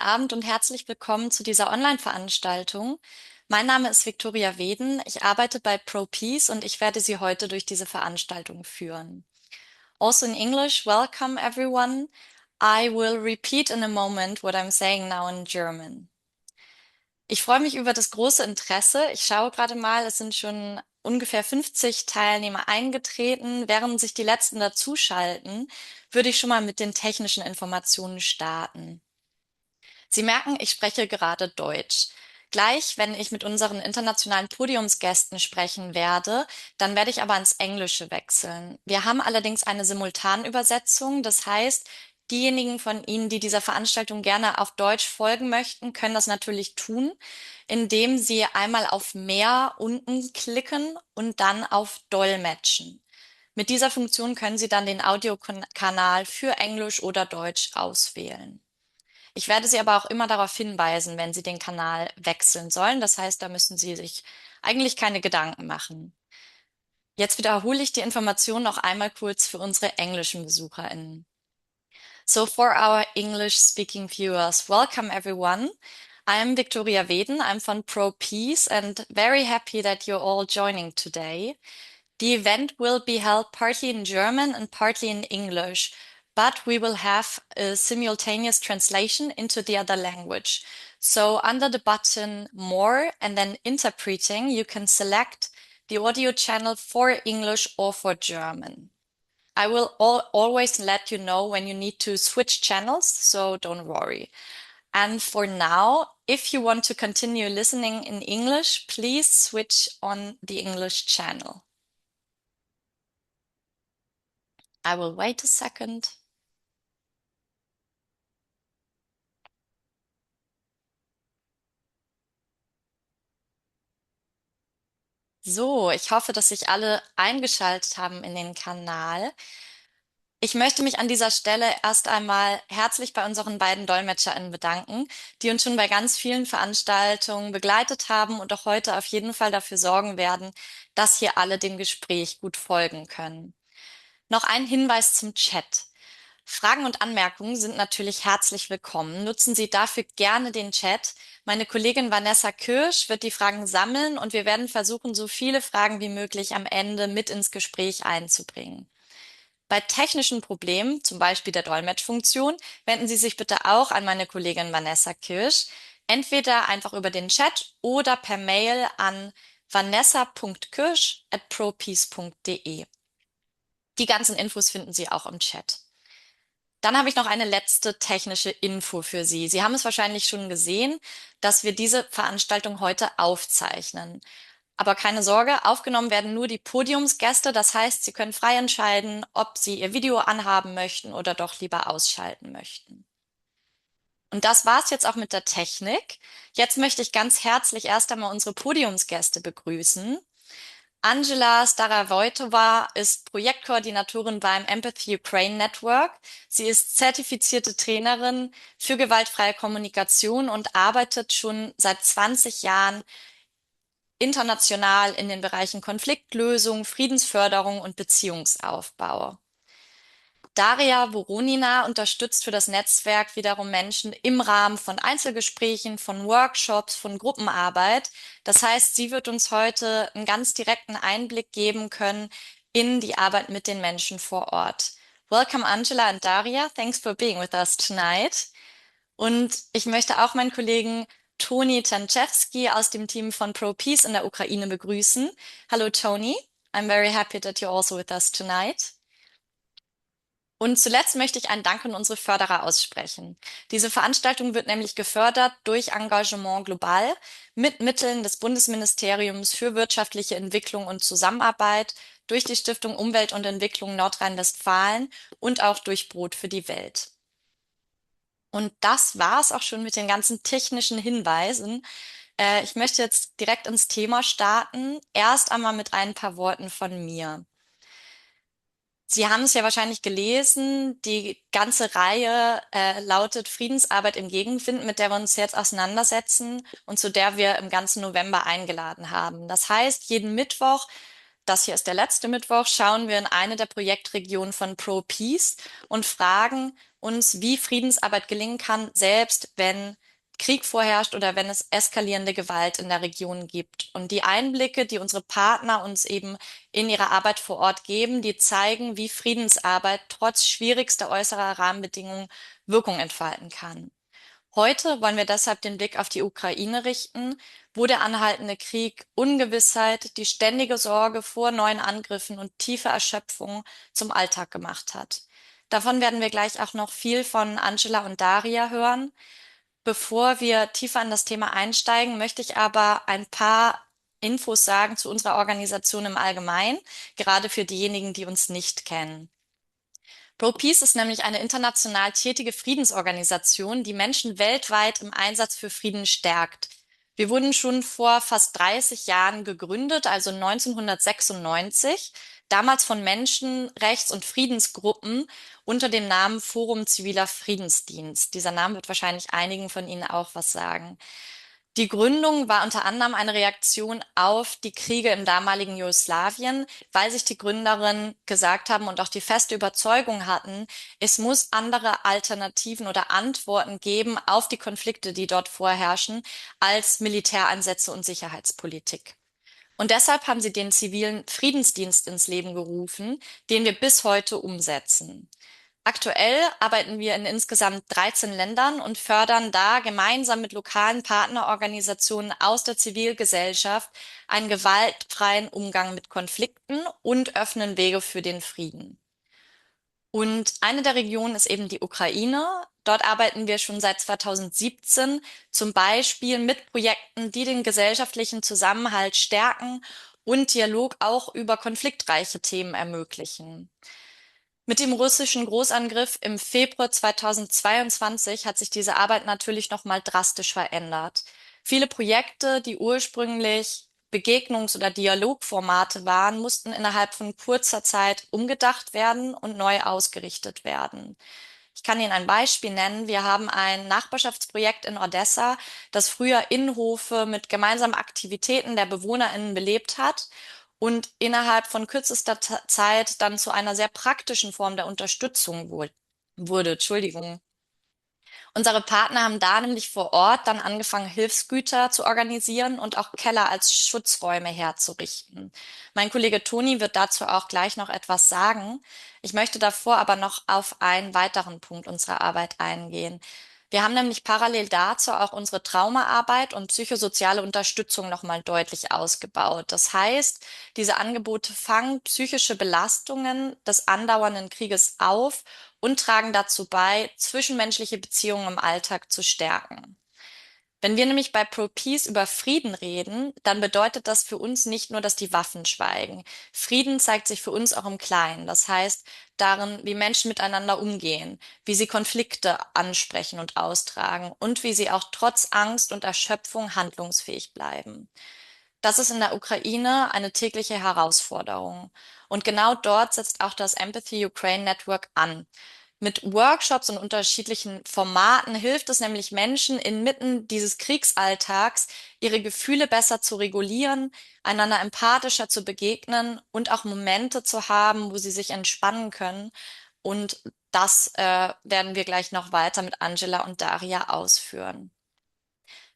Abend und herzlich willkommen zu dieser Online-Veranstaltung. Mein Name ist Viktoria Weden. Ich arbeite bei Pro Peace und ich werde Sie heute durch diese Veranstaltung führen. Also in English, welcome everyone. I will repeat in a moment what I'm saying now in German. Ich freue mich über das große Interesse. Ich schaue gerade mal, es sind schon ungefähr 50 Teilnehmer eingetreten. Während sich die letzten dazuschalten, würde ich schon mal mit den technischen Informationen starten. Sie merken, ich spreche gerade Deutsch. Gleich, wenn ich mit unseren internationalen Podiumsgästen sprechen werde, dann werde ich aber ins Englische wechseln. Wir haben allerdings eine Simultanübersetzung. Das heißt, diejenigen von Ihnen, die dieser Veranstaltung gerne auf Deutsch folgen möchten, können das natürlich tun, indem Sie einmal auf Mehr unten klicken und dann auf Dolmetschen. Mit dieser Funktion können Sie dann den Audiokanal für Englisch oder Deutsch auswählen. Ich werde Sie aber auch immer darauf hinweisen, wenn Sie den Kanal wechseln sollen. Das heißt, da müssen Sie sich eigentlich keine Gedanken machen. Jetzt wiederhole ich die Information noch einmal kurz für unsere englischen BesucherInnen. So for our English-speaking viewers, welcome everyone. I'm Victoria Weden. I'm from Pro Peace and very happy that you're all joining today. The event will be held partly in German and partly in English, but we will have a simultaneous translation into the other language. So under the button More and then Interpreting, you can select the audio channel for English or for German. I will always let you know when you need to switch channels, so don't worry. And for now, if you want to continue listening in English, please switch on the English channel. I will wait a second. So, ich hoffe, dass sich alle eingeschaltet haben in den Kanal. Ich möchte mich an dieser Stelle erst einmal herzlich bei unseren beiden DolmetscherInnen bedanken, die uns schon bei ganz vielen Veranstaltungen begleitet haben und auch heute auf jeden Fall dafür sorgen werden, dass hier alle dem Gespräch gut folgen können. Noch ein Hinweis zum Chat. Fragen und Anmerkungen sind natürlich herzlich willkommen. Nutzen Sie dafür gerne den Chat. Meine Kollegin Vanessa Kirsch wird die Fragen sammeln und wir werden versuchen, so viele Fragen wie möglich am Ende mit ins Gespräch einzubringen. Bei technischen Problemen, zum Beispiel der Dolmetschfunktion, wenden Sie sich bitte auch an meine Kollegin Vanessa Kirsch, entweder einfach über den Chat oder per Mail an vanessa.kirsch@propeace.de. Die ganzen Infos finden Sie auch im Chat. Dann habe ich noch eine letzte technische Info für Sie. Sie haben es wahrscheinlich schon gesehen, dass wir diese Veranstaltung heute aufzeichnen. Aber keine Sorge, aufgenommen werden nur die Podiumsgäste. Das heißt, Sie können frei entscheiden, ob Sie Ihr Video anhaben möchten oder doch lieber ausschalten möchten. Und das war's jetzt auch mit der Technik. Jetzt möchte ich ganz herzlich erst einmal unsere Podiumsgäste begrüßen. Angela Staravojtova ist Projektkoordinatorin beim Empathy Brain Network. Sie ist zertifizierte Trainerin für gewaltfreie Kommunikation und arbeitet schon seit 20 Jahren international in den Bereichen Konfliktlösung, Friedensförderung und Beziehungsaufbau. Daria Voronina unterstützt für das Netzwerk wiederum Menschen im Rahmen von Einzelgesprächen, von Workshops, von Gruppenarbeit. Das heißt, sie wird uns heute einen ganz direkten Einblick geben können in die Arbeit mit den Menschen vor Ort. Welcome Angela and Daria. Thanks for being with us tonight. Und ich möchte auch meinen Kollegen Toni Tanczewski aus dem Team von Pro Peace in der Ukraine begrüßen. Hallo Toni. I'm very happy that you're also with us tonight. Und zuletzt möchte ich einen Dank an unsere Förderer aussprechen. Diese Veranstaltung wird nämlich gefördert durch Engagement Global mit Mitteln des Bundesministeriums für wirtschaftliche Entwicklung und Zusammenarbeit, durch die Stiftung Umwelt und Entwicklung Nordrhein-Westfalen und auch durch Brot für die Welt. Und das war es auch schon mit den ganzen technischen Hinweisen. Ich möchte jetzt direkt ins Thema starten. Erst einmal mit ein paar Worten von mir. Sie haben es ja wahrscheinlich gelesen, die ganze Reihe lautet Friedensarbeit im Gegenwind, mit der wir uns jetzt auseinandersetzen und zu der wir im ganzen November eingeladen haben. Das heißt, jeden Mittwoch das hier ist der letzte Mittwoch, schauen wir in eine der Projektregionen von Pro Peace und fragen uns, wie Friedensarbeit gelingen kann, selbst wenn Krieg vorherrscht oder wenn es eskalierende Gewalt in der Region gibt. Und die Einblicke, die unsere Partner uns eben in ihrer Arbeit vor Ort geben, die zeigen, wie Friedensarbeit trotz schwierigster äußerer Rahmenbedingungen Wirkung entfalten kann. Heute wollen wir deshalb den Blick auf die Ukraine richten, wo der anhaltende Krieg Ungewissheit, die ständige Sorge vor neuen Angriffen und tiefe Erschöpfung zum Alltag gemacht hat. Davon werden wir gleich auch noch viel von Angela und Daria hören. Bevor wir tiefer in das Thema einsteigen, möchte ich aber ein paar Infos sagen zu unserer Organisation im Allgemeinen, gerade für diejenigen, die uns nicht kennen. Pro Peace ist nämlich eine international tätige Friedensorganisation, die Menschen weltweit im Einsatz für Frieden stärkt. Wir wurden schon vor fast 30 Jahren gegründet, also 1996, damals von Menschenrechts- und Friedensgruppen unter dem Namen Forum Ziviler Friedensdienst. Dieser Name wird wahrscheinlich einigen von Ihnen auch was sagen. Die Gründung war unter anderem eine Reaktion auf die Kriege im damaligen Jugoslawien, weil sich die Gründerinnen gesagt haben und auch die feste Überzeugung hatten, es muss andere Alternativen oder Antworten geben auf die Konflikte, die dort vorherrschen, als Militäreinsätze und Sicherheitspolitik. Und deshalb haben sie den zivilen Friedensdienst ins Leben gerufen, den wir bis heute umsetzen. Aktuell arbeiten wir in insgesamt 13 Ländern und fördern da gemeinsam mit lokalen Partnerorganisationen aus der Zivilgesellschaft einen gewaltfreien Umgang mit Konflikten und öffnen Wege für den Frieden. Und eine der Regionen ist eben die Ukraine. Dort arbeiten wir schon seit 2017, zum Beispiel mit Projekten, die den gesellschaftlichen Zusammenhalt stärken und Dialog auch über konfliktreiche Themen ermöglichen. Mit dem russischen Großangriff im Februar 2022 hat sich diese Arbeit natürlich noch mal drastisch verändert. Viele Projekte, die ursprünglich Begegnungs- oder Dialogformate waren, mussten innerhalb von kurzer Zeit umgedacht werden und neu ausgerichtet werden. Ich kann Ihnen ein Beispiel nennen. Wir haben ein Nachbarschaftsprojekt in Odessa, das früher Innenhofe mit gemeinsamen Aktivitäten der BewohnerInnen belebt hat und innerhalb von kürzester Zeit dann zu einer sehr praktischen Form der Unterstützung wurde. Entschuldigung. Unsere Partner haben da nämlich vor Ort dann angefangen, Hilfsgüter zu organisieren und auch Keller als Schutzräume herzurichten. Mein Kollege Toni wird dazu auch gleich noch etwas sagen. Ich möchte davor aber noch auf einen weiteren Punkt unserer Arbeit eingehen. Wir haben nämlich parallel dazu auch unsere Traumaarbeit und psychosoziale Unterstützung nochmal deutlich ausgebaut. Das heißt, diese Angebote fangen psychische Belastungen des andauernden Krieges auf und tragen dazu bei, zwischenmenschliche Beziehungen im Alltag zu stärken. Wenn wir nämlich bei Pro Peace über Frieden reden, dann bedeutet das für uns nicht nur, dass die Waffen schweigen. Frieden zeigt sich für uns auch im Kleinen. Das heißt, darin, wie Menschen miteinander umgehen, wie sie Konflikte ansprechen und austragen und wie sie auch trotz Angst und Erschöpfung handlungsfähig bleiben. Das ist in der Ukraine eine tägliche Herausforderung. Und genau dort setzt auch das Empathy Ukraine Network an. Mit Workshops und unterschiedlichen Formaten hilft es nämlich Menschen inmitten dieses Kriegsalltags, ihre Gefühle besser zu regulieren, einander empathischer zu begegnen und auch Momente zu haben, wo sie sich entspannen können. Und das werden wir gleich noch weiter mit Angela und Daria ausführen.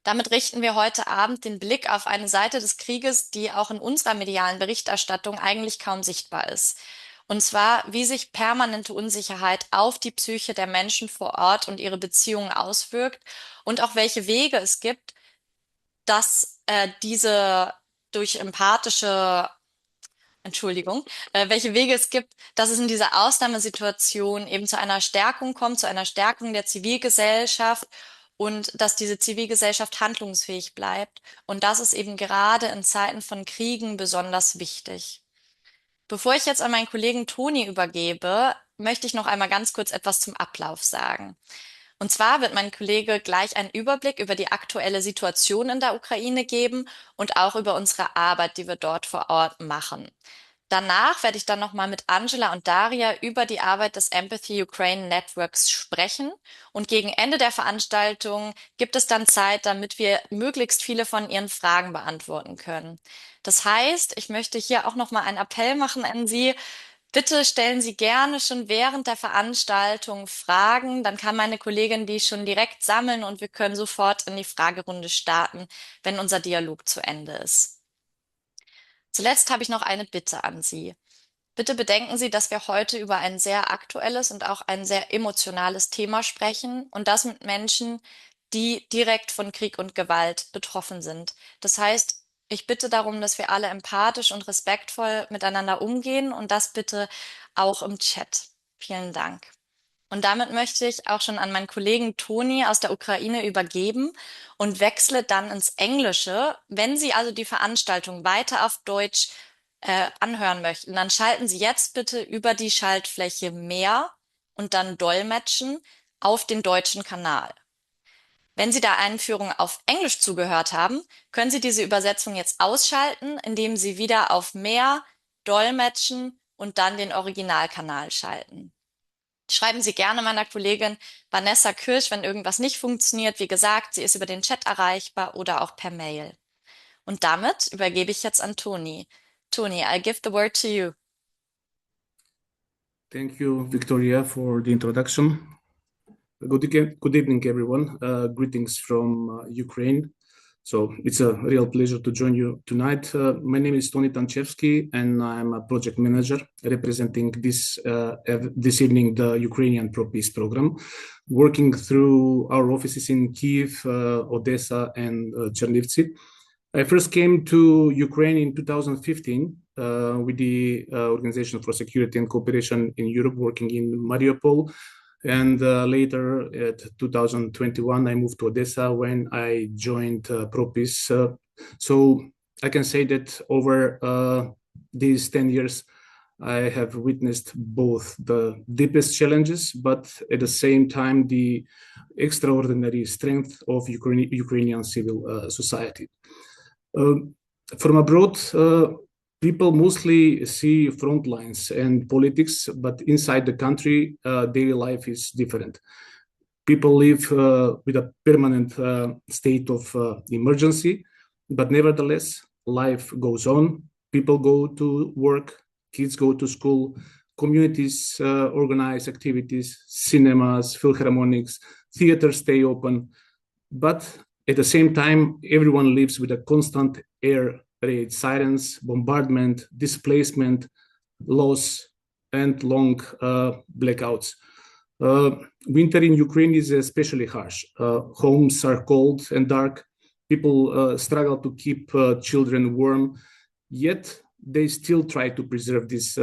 Damit richten wir heute Abend den Blick auf eine Seite des Krieges, die auch in unserer medialen Berichterstattung eigentlich kaum sichtbar ist. Und zwar, wie sich permanente Unsicherheit auf die Psyche der Menschen vor Ort und ihre Beziehungen auswirkt und auch welche Wege es gibt, dass diese durch empathische welche Wege es gibt, dass es in dieser Ausnahmesituation eben zu einer Stärkung kommt, zu einer Stärkung der Zivilgesellschaft und dass diese Zivilgesellschaft handlungsfähig bleibt. Und das ist eben gerade in Zeiten von Kriegen besonders wichtig. Bevor ich jetzt an meinen Kollegen Toni übergebe, möchte ich noch einmal ganz kurz etwas zum Ablauf sagen. Und zwar wird mein Kollege gleich einen Überblick über die aktuelle Situation in der Ukraine geben und auch über unsere Arbeit, die wir dort vor Ort machen. Danach werde ich dann nochmal mit Angela und Daria über die Arbeit des Empathy Ukraine Networks sprechen. Und gegen Ende der Veranstaltung gibt es dann Zeit, damit wir möglichst viele von Ihren Fragen beantworten können. Das heißt, ich möchte hier auch nochmal einen Appell machen an Sie. Bitte stellen Sie gerne schon während der Veranstaltung Fragen. Dann kann meine Kollegin die schon direkt sammeln und wir können sofort in die Fragerunde starten, wenn unser Dialog zu Ende ist. Zuletzt habe ich noch eine Bitte an Sie. Bitte bedenken Sie, dass wir heute über ein sehr aktuelles und auch ein sehr emotionales Thema sprechen und das mit Menschen, die direkt von Krieg und Gewalt betroffen sind. Das heißt, ich bitte darum, dass wir alle empathisch und respektvoll miteinander umgehen und das bitte auch im Chat. Vielen Dank. Und damit möchte ich auch schon an meinen Kollegen Toni aus der Ukraine übergeben und wechsle dann ins Englische. Wenn Sie also die Veranstaltung weiter auf Deutsch anhören möchten, dann schalten Sie jetzt bitte über die Schaltfläche Mehr und dann Dolmetschen auf den deutschen Kanal. Wenn Sie der Einführung auf Englisch zugehört haben, können Sie diese Übersetzung jetzt ausschalten, indem Sie wieder auf Mehr, Dolmetschen und dann den Originalkanal schalten. Schreiben Sie gerne meiner Kollegin Vanessa Kirsch, wenn irgendwas nicht funktioniert. Wie gesagt, sie ist über den Chat erreichbar oder auch per Mail. Und damit übergebe ich jetzt an Toni. Toni, I give the word to you. Thank you, Victoria, for the introduction. Good evening, everyone. Greetings from Ukraine. So it's a real pleasure to join you tonight. My name is Tony Tanchevsky, and I'm a project manager representing this evening the Ukrainian Pro Peace program, working through our offices in Kiev, Odessa, and Chernivtsi. I first came to Ukraine in 2015 with the Organization for Security and Cooperation in Europe, working in Mariupol. And later, at 2021, I moved to Odessa when I joined Pro Peace. So I can say that over these 10 years, I have witnessed both the deepest challenges, but at the same time, the extraordinary strength of Ukrainian civil society. From abroad, people mostly see front lines and politics, but inside the country, daily life is different. People live with a permanent state of emergency, but nevertheless, life goes on. People go to work, kids go to school, communities organize activities, cinemas, philharmonics, theaters stay open. But at the same time, everyone lives with a constant air raid, sirens, bombardment, displacement, loss, and long blackouts. Winter in Ukraine is especially harsh. Homes are cold and dark. People struggle to keep children warm, yet they still try to preserve this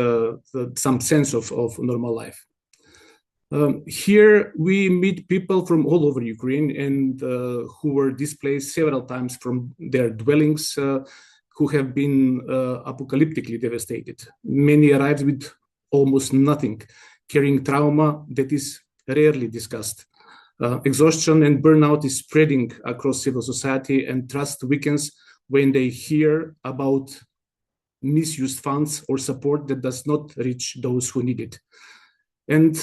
some sense of normal life. Here we meet people from all over Ukraine and who were displaced several times from their dwellings, who have been apocalyptically devastated. Many arrived with almost nothing, carrying trauma that is rarely discussed. Exhaustion and burnout is spreading across civil society, and trust weakens when they hear about misused funds or support that does not reach those who need it. And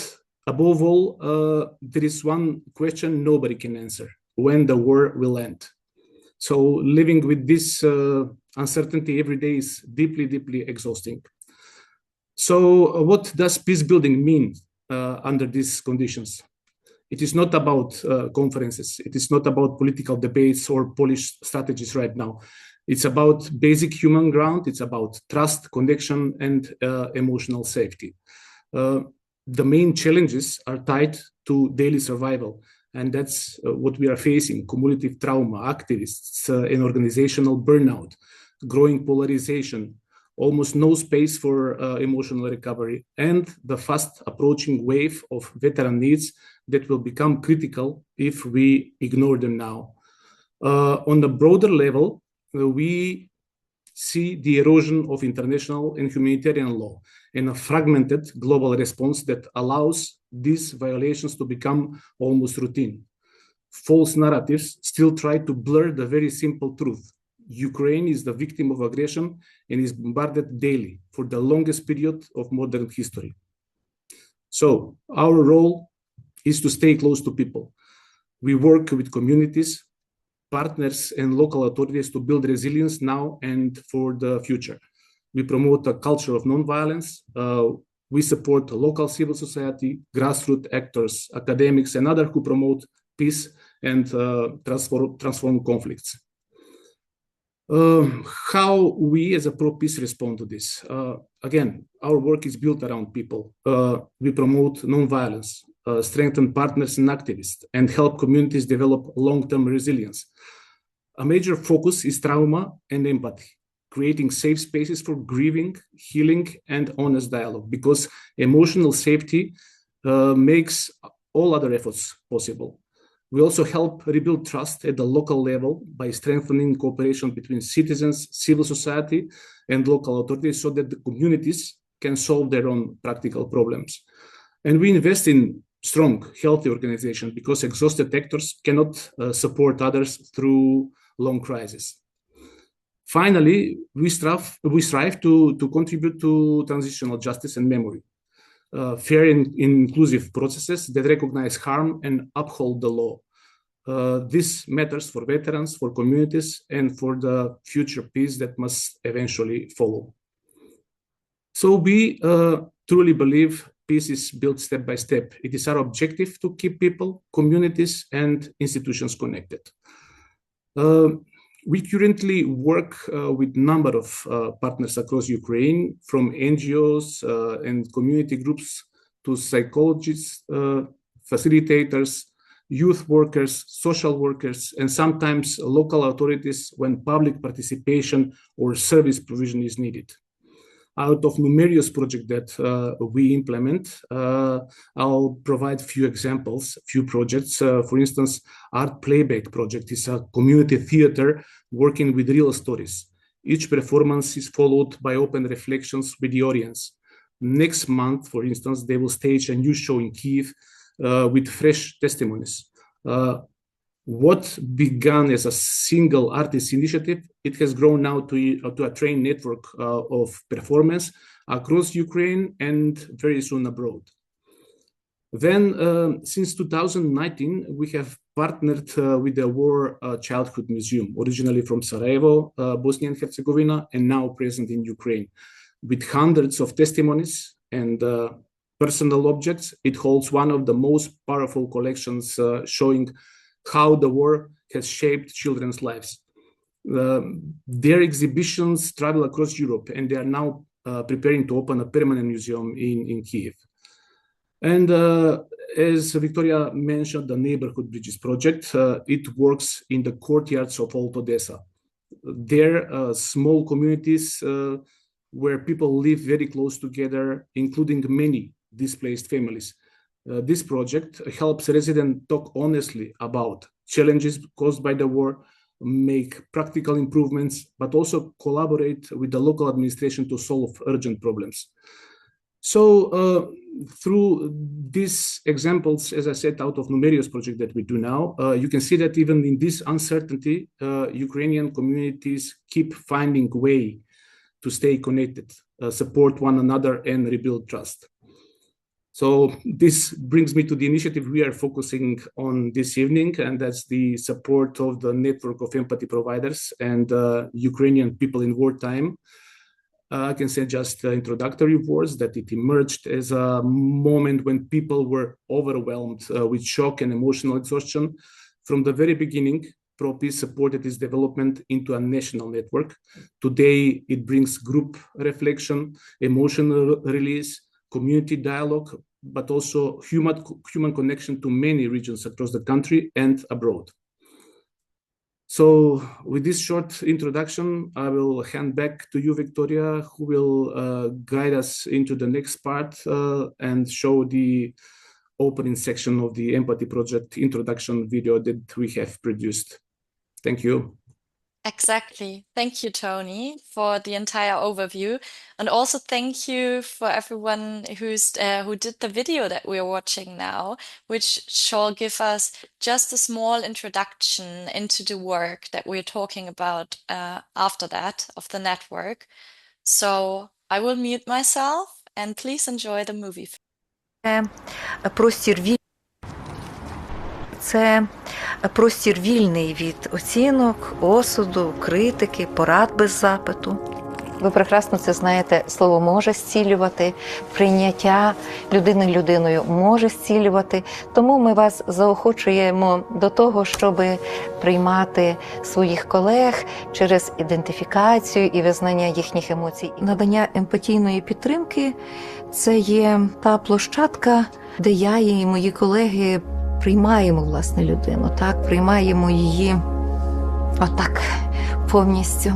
above all, there is one question nobody can answer: when the war will end. So living with this uncertainty every day is deeply, deeply exhausting. So what does peace building mean under these conditions? It is not about conferences. It is not about political debates or polished strategies right now. It's about basic human ground. It's about trust, connection, and emotional safety. The main challenges are tied to daily survival, and that's what we are facing: cumulative trauma, activists, and organizational burnout, growing polarization, almost no space for emotional recovery, and the fast approaching wave of veteran needs that will become critical if we ignore them now. On the broader level, we see the erosion of international and humanitarian law and a fragmented global response that allows these violations to become almost routine. False narratives still try to blur the very simple truth: Ukraine is the victim of aggression and is bombarded daily for the longest period of modern history. So our role is to stay close to people. We work with communities, partners, and local authorities to build resilience now and for the future. We promote a culture of nonviolence. We support local civil society, grassroots actors, academics, and others who promote peace and transform conflicts. How we as a Pro Peace respond to this? Again, our work is built around people. We promote nonviolence, strengthen partners and activists, and help communities develop long-term resilience. A major focus is trauma and empathy, creating safe spaces for grieving, healing, and honest dialogue, because emotional safety makes all other efforts possible. We also help rebuild trust at the local level by strengthening cooperation between citizens, civil society, and local authorities so that the communities can solve their own practical problems. And we invest in strong, healthy organizations because exhausted actors cannot support others through long crises. Finally, we strive to contribute to transitional justice and memory. Fair and inclusive processes that recognize harm and uphold the law. This matters for veterans, for communities, and for the future peace that must eventually follow. So we truly believe peace is built step by step. It is our objective to keep people, communities, and institutions connected. We currently work with a number of partners across Ukraine, from NGOs and community groups to psychologists, facilitators, youth workers, social workers, and sometimes local authorities when public participation or service provision is needed. Out of numerous projects that we implement, I'll provide few examples, few projects. For instance, Art Playback Project is a community theater working with real stories. Each performance is followed by open reflections with the audience. Next month, for instance, they will stage a new show in Kyiv with fresh testimonies. What began as a single artist initiative, it has grown now to a trained network of performance across Ukraine and very soon abroad. Then, since 2019, we have partnered with the War Childhood Museum, originally from Sarajevo, Bosnia and Herzegovina, and now present in Ukraine. With hundreds of testimonies and personal objects, it holds one of the most powerful collections showing how the war has shaped children's lives. Their exhibitions travel across Europe, and they are now preparing to open a permanent museum in Kyiv. And as Victoria mentioned, the Neighborhood Bridges project, it works in the courtyards of Old Odessa. They're small communities where people live very close together, including many displaced families. This project helps residents talk honestly about challenges caused by the war, make practical improvements, but also collaborate with the local administration to solve urgent problems. So through these examples, as I said, out of numerous projects that we do now, you can see that even in this uncertainty, Ukrainian communities keep finding a way to stay connected, support one another, and rebuild trust. So this brings me to the initiative we are focusing on this evening, and that's the support of the network of empathy providers and Ukrainian people in wartime. I can say just introductory words that it emerged as a moment when people were overwhelmed with shock and emotional exhaustion. From the very beginning, Pro Peace supported its development into a national network. Today, it brings group reflection, emotional release, community dialogue, but also human connection to many regions across the country and abroad. So with this short introduction, I will hand back to you, Victoria, who will guide us into the next part and show the opening section of the Empathy Project introduction video that we have produced. Thank you. Exactly. Thank you, Tony, for the entire overview, and also thank you for everyone who did the video that we're watching now, which shall give us just a small introduction into the work that we're talking about after that of the network. So I will mute myself, and please enjoy the movie. Простір це простір вільний від оцінок, осуду, критики, порад без запиту. Ви прекрасно це знаєте, слово може зцілювати, прийняття людини людиною може зцілювати. Тому ми вас заохочуємо до того, щоб приймати своїх колег через ідентифікацію і визнання їхніх емоцій. Надання емпатійної підтримки – це є та площадка, де я і мої колеги приймаємо, власне, людину, так, приймаємо її отак повністю.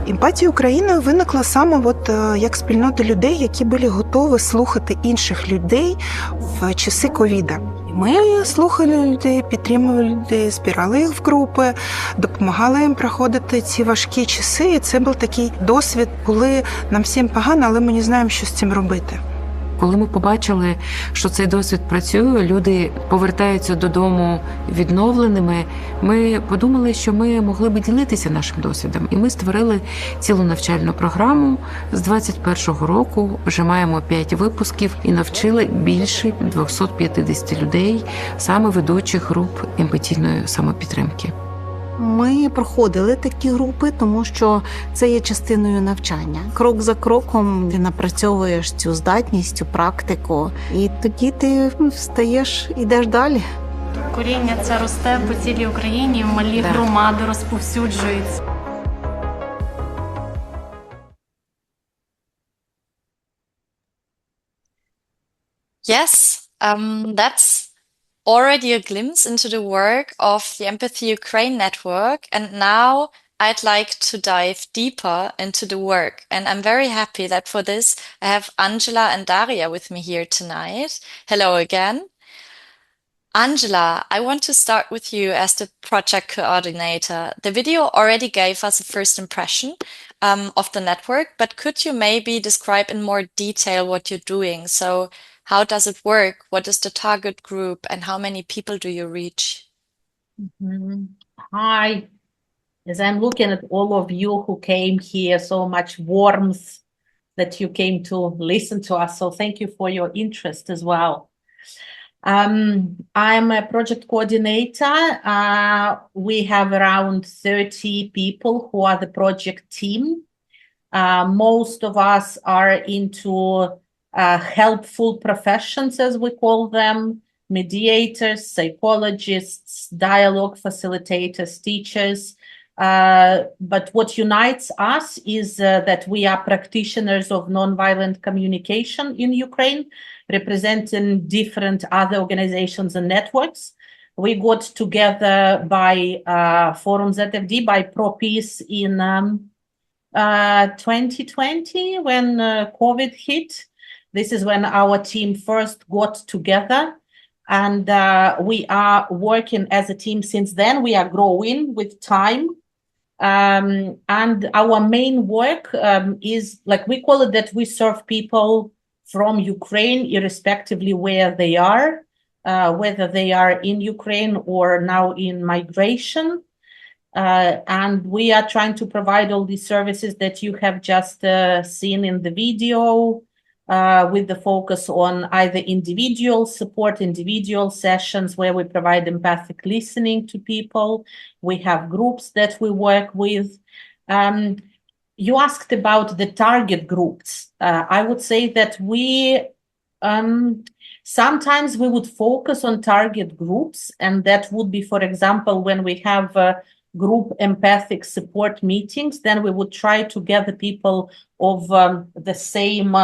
Емпатія Україною виникла саме як спільнота людей, які були готові слухати інших людей в часи ковіда. Ми слухали людей, підтримували людей, збирали їх в групи, допомагали їм проходити ці важкі часи. І це був такий досвід, коли нам всім погано, але ми не знаємо, що з цим робити. Коли ми побачили, що цей досвід працює, люди повертаються додому відновленими, ми подумали, що ми могли б ділитися нашим досвідом. І ми створили цілу навчальну програму. З 2021 року вже маємо 5 випусків і навчили більше 250 людей, саме ведучих груп емпатійної самопідтримки. Ми проходили такі групи, тому що це є частиною навчання. Крок за кроком ти напрацьовуєш цю здатність, цю практику, і тоді ти встаєш, ідеш далі. Коріння це росте по цілій Україні, малі громади розповсюджуються. Yes, that's already a glimpse into the work of the Empathie Ukraine network, and now I'd like to dive deeper into the work. And I'm very happy that for this I have Angela and Daria with me here tonight. Hello again. Angela, I want to start with you as the project coordinator. The video already gave us a first impression of the network, but could you maybe describe in more detail what you're doing? So how does it work? What is the target group and how many people do you reach? Hi, as I'm looking at all of you who came here, so much warmth that you came to listen to us. So thank you for your interest as well. I'm a project coordinator. We have around 30 people who are the project team. Most of us are into helpful professions, as we call them, mediators, psychologists, dialogue facilitators, teachers. But what unites us is that we are practitioners of nonviolent communication in Ukraine, representing different other organizations and networks. We got together by Forum ZFD, by Pro Peace in 2020 when COVID hit. This is when our team first got together, and we are working as a team since then. We are growing with time, and our main work is, like we call it, that we serve people from Ukraine, irrespectively where they are, whether they are in Ukraine or now in migration. And we are trying to provide all these services that you have just seen in the video, with the focus on either individual support, individual sessions where we provide empathic listening to people. We have groups that we work with. You asked about the target groups. I would say that we sometimes we would focus on target groups, and that would be, for example, when we have group empathic support meetings, then we would try to gather people of the same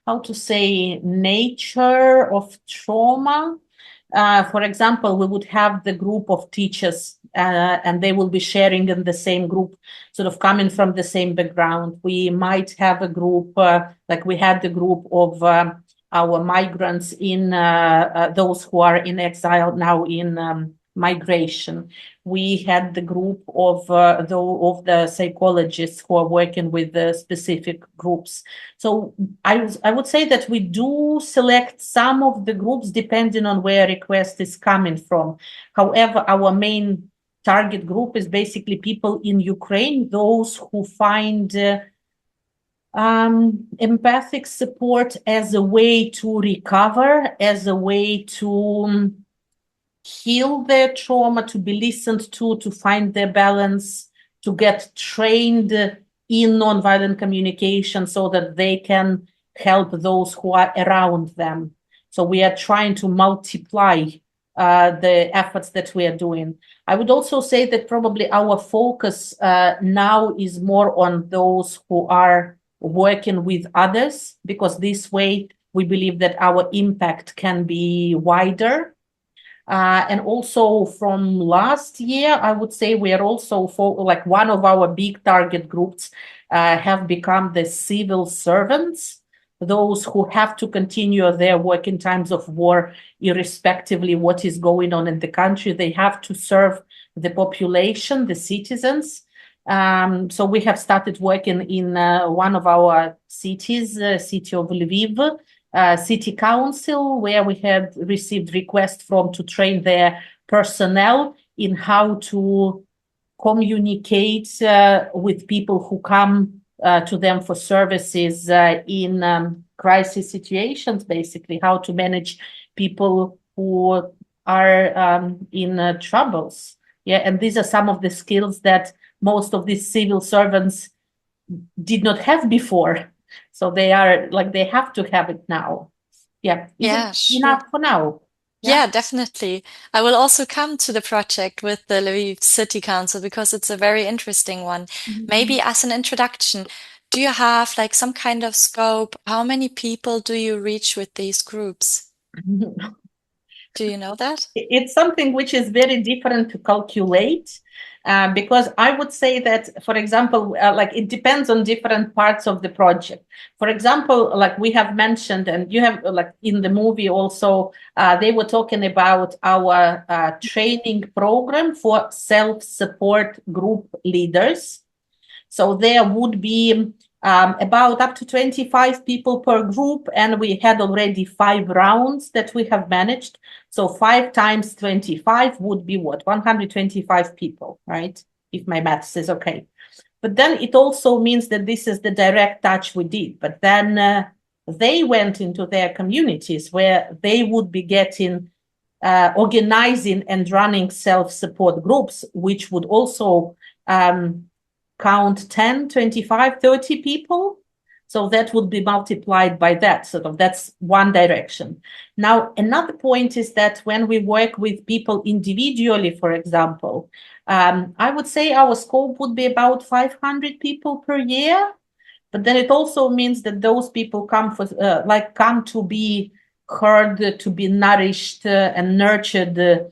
how to say, nature of trauma. For example, we would have the group of teachers and they will be sharing in the same group, sort of coming from the same background. We might have a group, like we had the group of our migrants in those who are in exile now in migration. We had the group of the psychologists who are working with the specific groups. So I would say that we do select some of the groups depending on where a request is coming from. However, our main target group is basically people in Ukraine, those who find empathic support as a way to recover, as a way to heal their trauma, to be listened to find their balance, to get trained in nonviolent communication so that they can help those who are around them. So we are trying to multiply the efforts that we are doing. I would also say that probably our focus now is more on those who are working with others, because this way we believe that our impact can be wider. And also from last year, I would say we are also like one of our big target groups have become the civil servants, those who have to continue their work in times of war, irrespectively what is going on in the country. They have to serve the population, the citizens. So we have started working in one of our cities, city of Lviv, city council, where we had received requests from to train their personnel in how to communicate with people who come to them for services in crisis situations, basically how to manage people who are in troubles. Yeah, and these are some of the skills that most of these civil servants did not have before. So they are like, they have to have it now. Yeah. Sure. Enough for now? Yeah, definitely. I will also come to the project with the Lviv City Council because it's a very interesting one. Maybe as an introduction, do you have like some kind of scope? How many people do you reach with these groups? Do you know that? It's something which is very different to calculate. Because I would say that, for example, like it depends on different parts of the project. For example, like we have mentioned, and you have like in the movie also, they were talking about our training program for self-support group leaders. So there would be about up to 25 people per group, and we had already 5 rounds that we have managed. So 5 times 25 would be what? 125 people, right? If my maths is okay. But then it also means that this is the direct touch we did. But then they went into their communities where they would be getting organizing and running self-support groups, which would also count 10, 25, 30 people. So that would be multiplied by that. Sort of that's one direction. Now, another point is that when we work with people individually, for example, I would say our scope would be about 500 people per year. But then it also means that those people come for come to be heard, to be nourished and nurtured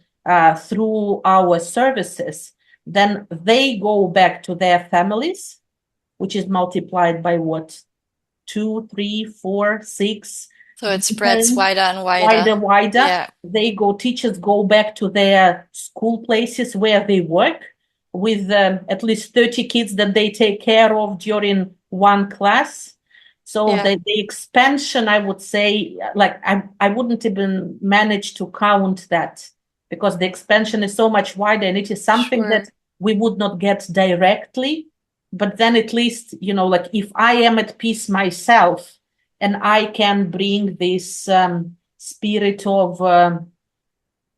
through our services. Then they go back to their families, which is multiplied by what? 2, 3, 4, 6. So it spreads wider and wider. Wider. Yeah. Teachers go back to their school places where they work with at least 30 kids that they take care of during one class. So the expansion, I would say, like I wouldn't even manage to count that, because the expansion is so much wider, and it is something that we would not get directly. But then at least, you know, like if I am at peace myself and I can bring this spirit of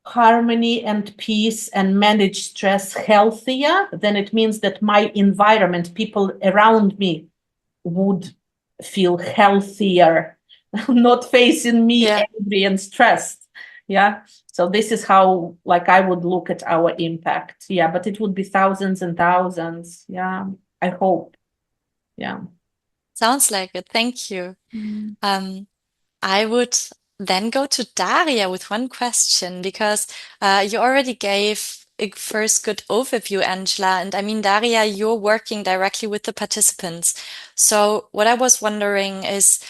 harmony and peace and manage stress healthier, then it means that my environment, people around me, would feel healthier, not facing me angry and stressed. Yeah. So this is how, like, I would look at our impact. Yeah. But it would be thousands and thousands. Yeah. I hope. Yeah. Sounds like it. Thank you. I would then go to Daria with one question, because you already gave a first good overview, Angela. And I mean, Daria, you're working directly with the participants. So what I was wondering is,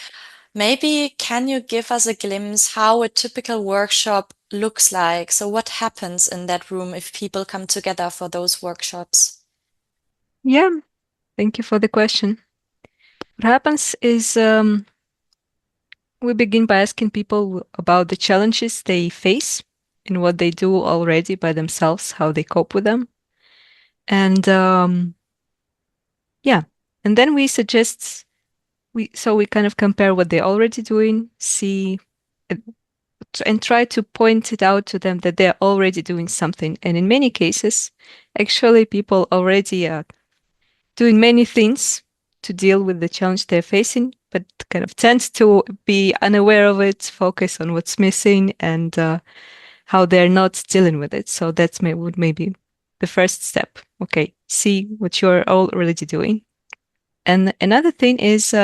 Maybe can you give us a glimpse how a typical workshop looks like? So what happens in that room if people come together for those workshops? Yeah, thank you for the question. What happens is we begin by asking people about the challenges they face and what they do already by themselves, how they cope with them. And yeah, and then we suggest we kind of compare what they're already doing, see and try to point it out to them that they're already doing something. And in many cases, actually people already are doing many things to deal with the challenge they're facing, but kind of tend to be unaware of it, focus on what's missing and how they're not dealing with it. So that's maybe the first step. Okay, see what you're already doing. And another thing is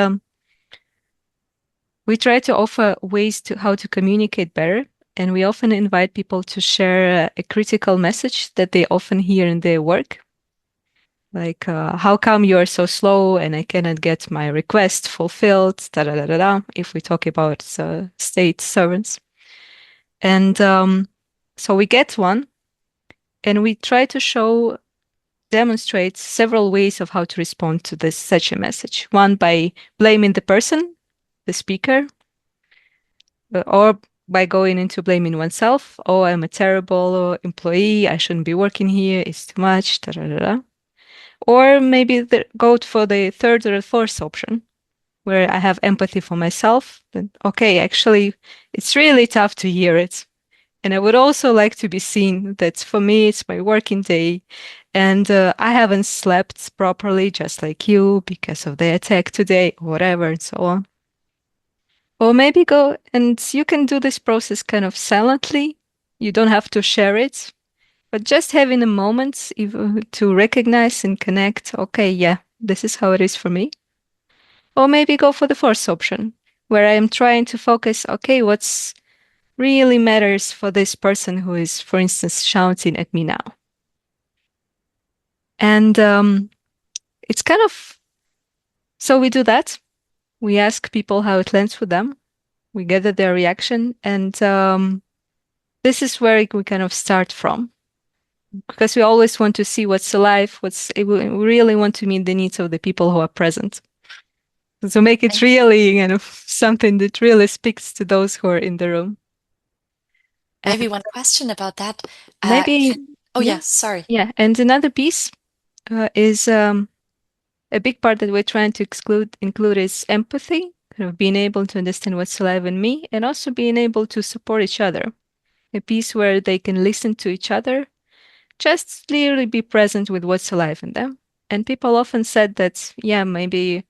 we try to offer ways to how to communicate better. And we often invite people to share a critical message that they often hear in their work. Like, how come you're so slow and I cannot get my request fulfilled? Da da da da da. If we talk about state servants, and so we get one, and we try to demonstrate several ways of how to respond to this such a message. One by blaming the person, the speaker, or by going into blaming oneself. Oh, I'm a terrible employee. I shouldn't be working here. It's too much. Da da da da. Or maybe go for the third or fourth option, where I have empathy for myself. Then, okay, actually, it's really tough to hear it. And I would also like to be seen that for me, it's my working day. And I haven't slept properly, just like you, because of the attack today, whatever, and so on. Or maybe go and you can do this process kind of silently. You don't have to share it. But just having a moment to recognize and connect, okay, yeah, this is how it is for me. Or maybe go for the first option, where I am trying to focus, okay, what's really matters for this person who is, for instance, shouting at me now. And it's kind of, so we do that. We ask people how it lands with them. We gather their reaction. And this is where we kind of start from. Because we always want to see what's alive, we really want to meet the needs of the people who are present. So make it really kind of something that really speaks to those who are in the room. Maybe one question about that. Maybe. Sorry. Yeah, and another piece is a big part that we're trying to include is empathy, kind of being able to understand what's alive in me, and also being able to support each other. A piece where they can listen to each other, just literally be present with what's alive in them. And people often said that, yeah, maybe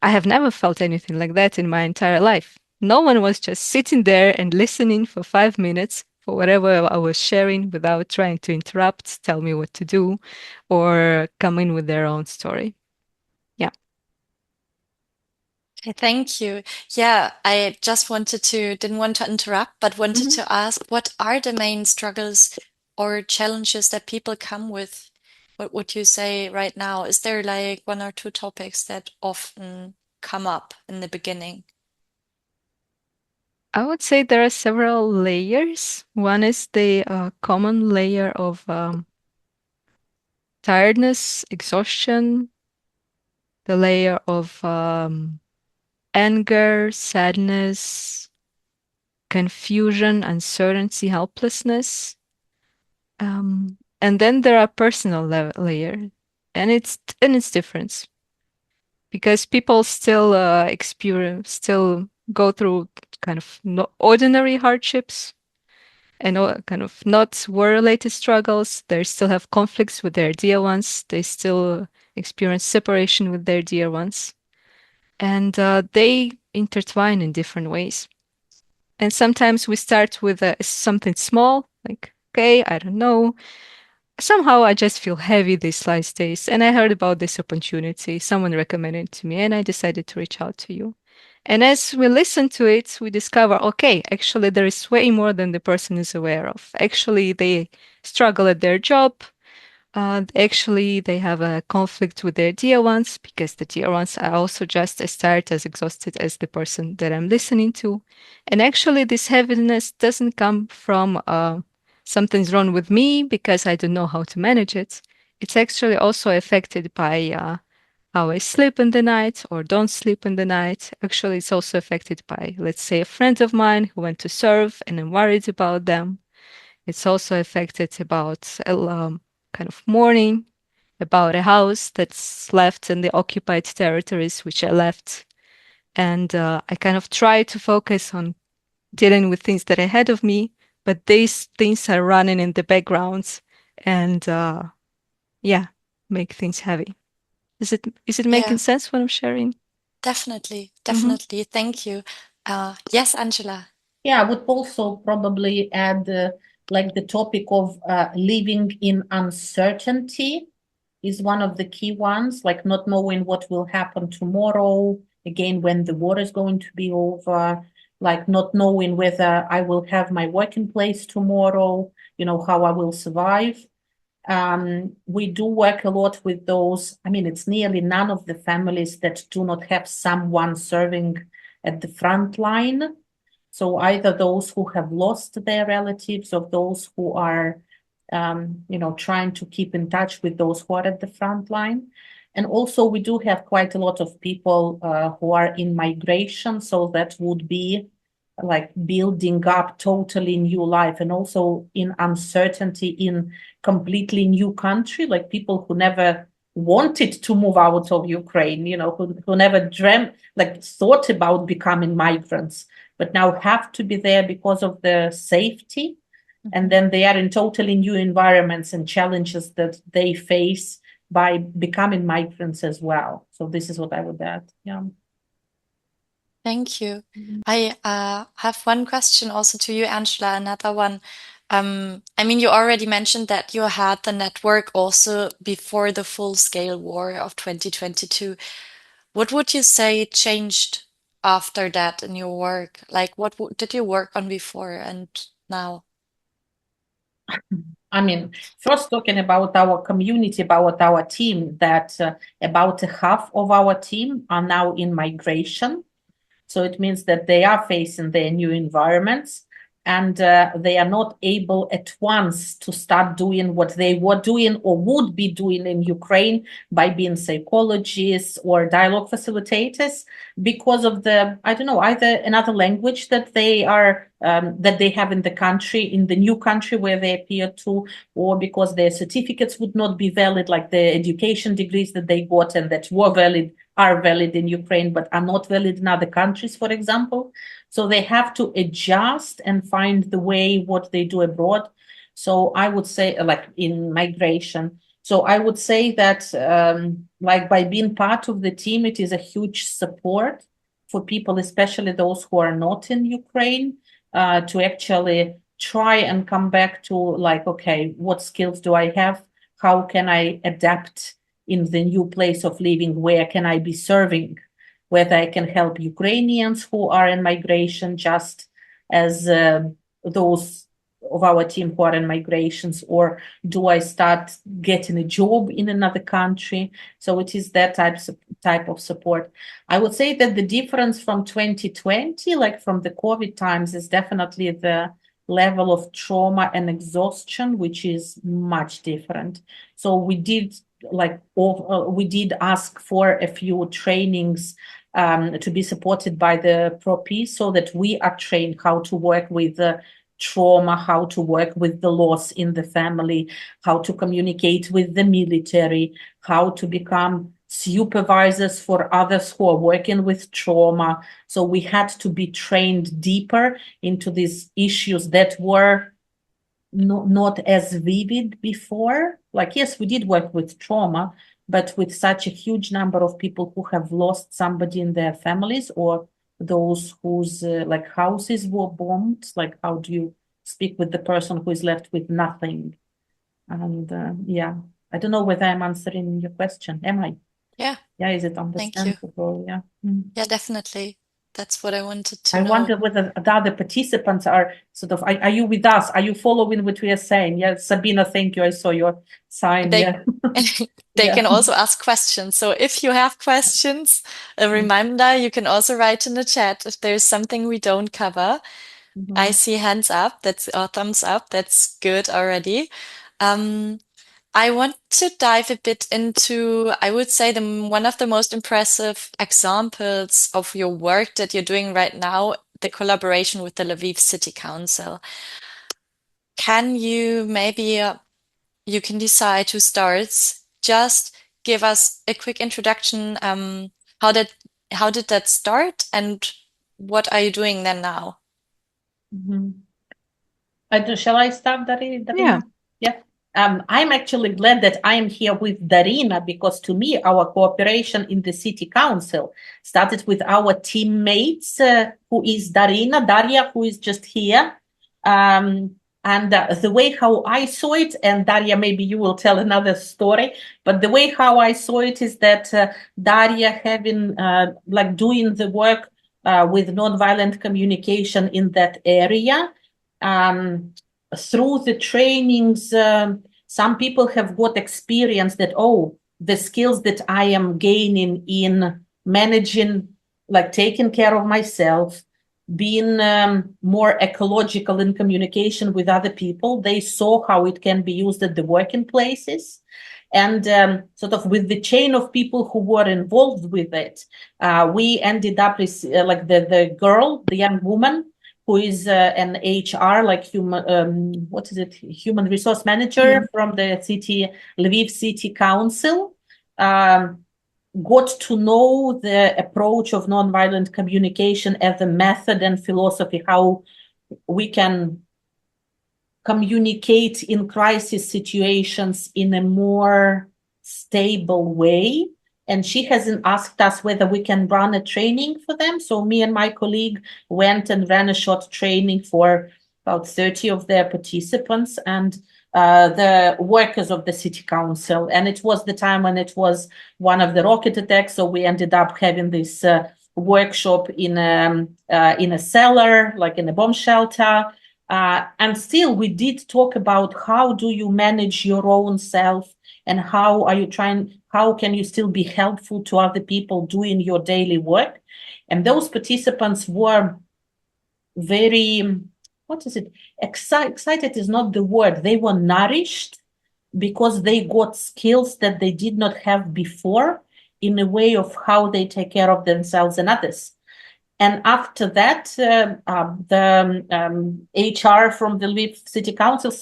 I have never felt anything like that in my entire life. No one was just sitting there and listening for 5 minutes for whatever I was sharing without trying to interrupt, tell me what to do, or come in with their own story. Yeah. Okay, thank you. Yeah, I just didn't want to interrupt, but wanted to ask, what are the main struggles or challenges that people come with? What would you say right now? Is there like one or two topics that often come up in the beginning? I would say there are several layers. One is the common layer of tiredness, exhaustion, the layer of anger, sadness, confusion, uncertainty, helplessness. And then there are personal layer, and it's different because people still still go through kind of ordinary hardships and kind of not war-related struggles. They still have conflicts with their dear ones. They still experience separation with their dear ones, and they intertwine in different ways. And sometimes we start with something small, like, okay, I don't know. Somehow I just feel heavy these last days. And I heard about this opportunity. Someone recommended it to me, and I decided to reach out to you. And as we listen to it, we discover, okay, actually, there is way more than the person is aware of. Actually, they struggle at their job. Actually, they have a conflict with their dear ones because the dear ones are also just as tired, as exhausted as the person that I'm listening to. And actually, this heaviness doesn't come from something's wrong with me because I don't know how to manage it. It's actually also affected by how I sleep in the night or don't sleep in the night. Actually, it's also affected by, let's say, a friend of mine who went to serve and I'm worried about them. It's also affected about kind of mourning, about a house that's left in the occupied territories, which I left. And I kind of try to focus on dealing with things that are ahead of me, but these things are running in the background and make things heavy. Is it making sense what I'm sharing? Definitely. Thank you. Yes, Angela. Yeah, I would also probably add like the topic of living in uncertainty is one of the key ones, like not knowing what will happen tomorrow, again, when the war is going to be over, like not knowing whether I will have my working place tomorrow, how I will survive. We do work a lot with those. I mean, it's nearly none of the families that do not have someone serving at the front line. So either those who have lost their relatives or those who are, trying to keep in touch with those who are at the front line. And also we do have quite a lot of people who are in migration. So that would be like building up totally new life and also in uncertainty in completely new country, like people who never wanted to move out of Ukraine, who never dreamt, like thought about becoming migrants, but now have to be there because of the safety. And then they are in totally new environments and challenges that they face by becoming migrants as well. So this is what I would add. Yeah. Thank you. I have one question also to you, Angela, another one. I mean, you already mentioned that you had the network also before the full-scale war of 2022. What would you say changed after that in your work? Like, what did you work on before and now? I mean, first talking about our community, about our team, that about half of our team are now in migration. So it means that they are facing their new environments and they are not able at once to start doing what they were doing or would be doing in Ukraine by being psychologists or dialogue facilitators because of the, I don't know, either another language that they are, that they have in the country, in the new country where they appear to, or because their certificates would not be valid, like the education degrees that they got and that were valid are valid in Ukraine, but are not valid in other countries, for example. So they have to adjust and find the way what they do abroad. So I would say, like in migration. So I would say that, like by being part of the team, it is a huge support for people, especially those who are not in Ukraine, to actually try and come back to like, okay, what skills do I have? How can I adapt in the new place of living? Where can I be serving? Whether I can help Ukrainians who are in migration, just as those of our team who are in migrations, or do I start getting a job in another country? So it is that type of support. I would say that the difference from 2020, like from the COVID times, is definitely the level of trauma and exhaustion, which is much different. So we did ask for a few trainings to be supported by the Pro Peace, so that we are trained how to work with trauma, how to work with the loss in the family, how to communicate with the military, how to become supervisors for others who are working with trauma. So we had to be trained deeper into these issues that were not as vivid before. Like, yes, we did work with trauma, but with such a huge number of people who have lost somebody in their families, or those whose like houses were bombed, like how do you speak with the person who is left with nothing? And yeah, I don't know whether I'm answering your question. Am I? Yeah. Yeah, is it Thank you. understandable? Yeah. Yeah, definitely. That's what I wanted to I know. wonder whether the other participants are sort of, are you with us? Are you following what we are saying? Yes, Sabina, thank you. I saw your sign. They, Yeah. they Yeah. can also ask questions. So if you have questions, a reminder, you can also write in the chat if there's something we don't cover. I see hands up, or thumbs up. That's good already. I want to dive a bit into, I would say, one of the most impressive examples of your work that you're doing right now, the collaboration with the Lviv City Council. Can you maybe, you can decide who starts, just give us a quick introduction. How did that start, and what are you doing then now? Shall I start, Darina? Yeah. Yeah. I'm actually glad that I'm here with Darina, because to me, our cooperation in the city council started with our teammates, who is Daria, who is just here. And the way how I saw it, and Daria, maybe you will tell another story, but the way how I saw it is that Daria having like doing the work with nonviolent communication in that area. Through the trainings, some people have got experience that, oh, the skills that I am gaining in managing, like taking care of myself, being more ecological in communication with other people, they saw how it can be used at the working places. And sort of with the chain of people who were involved with it, we ended up with like the girl, the young woman, who is an HR, like human resource manager from the Lviv City Council, got to know the approach of nonviolent communication as a method and philosophy, how we can communicate in crisis situations in a more stable way. And she hasn't asked us whether we can run a training for them. So me and my colleague went and ran a short training for about 30 of their participants and the workers of the city council. And it was the time when it was one of the rocket attacks. So we ended up having this workshop in a cellar, like in a bomb shelter. And still we did talk about how do you manage your own self, and how can you still be helpful to other people doing your daily work? And those participants were very, excited is not the word. They were nourished because they got skills that they did not have before in a way of how they take care of themselves and others. And after that, the HR from the Lviv City Council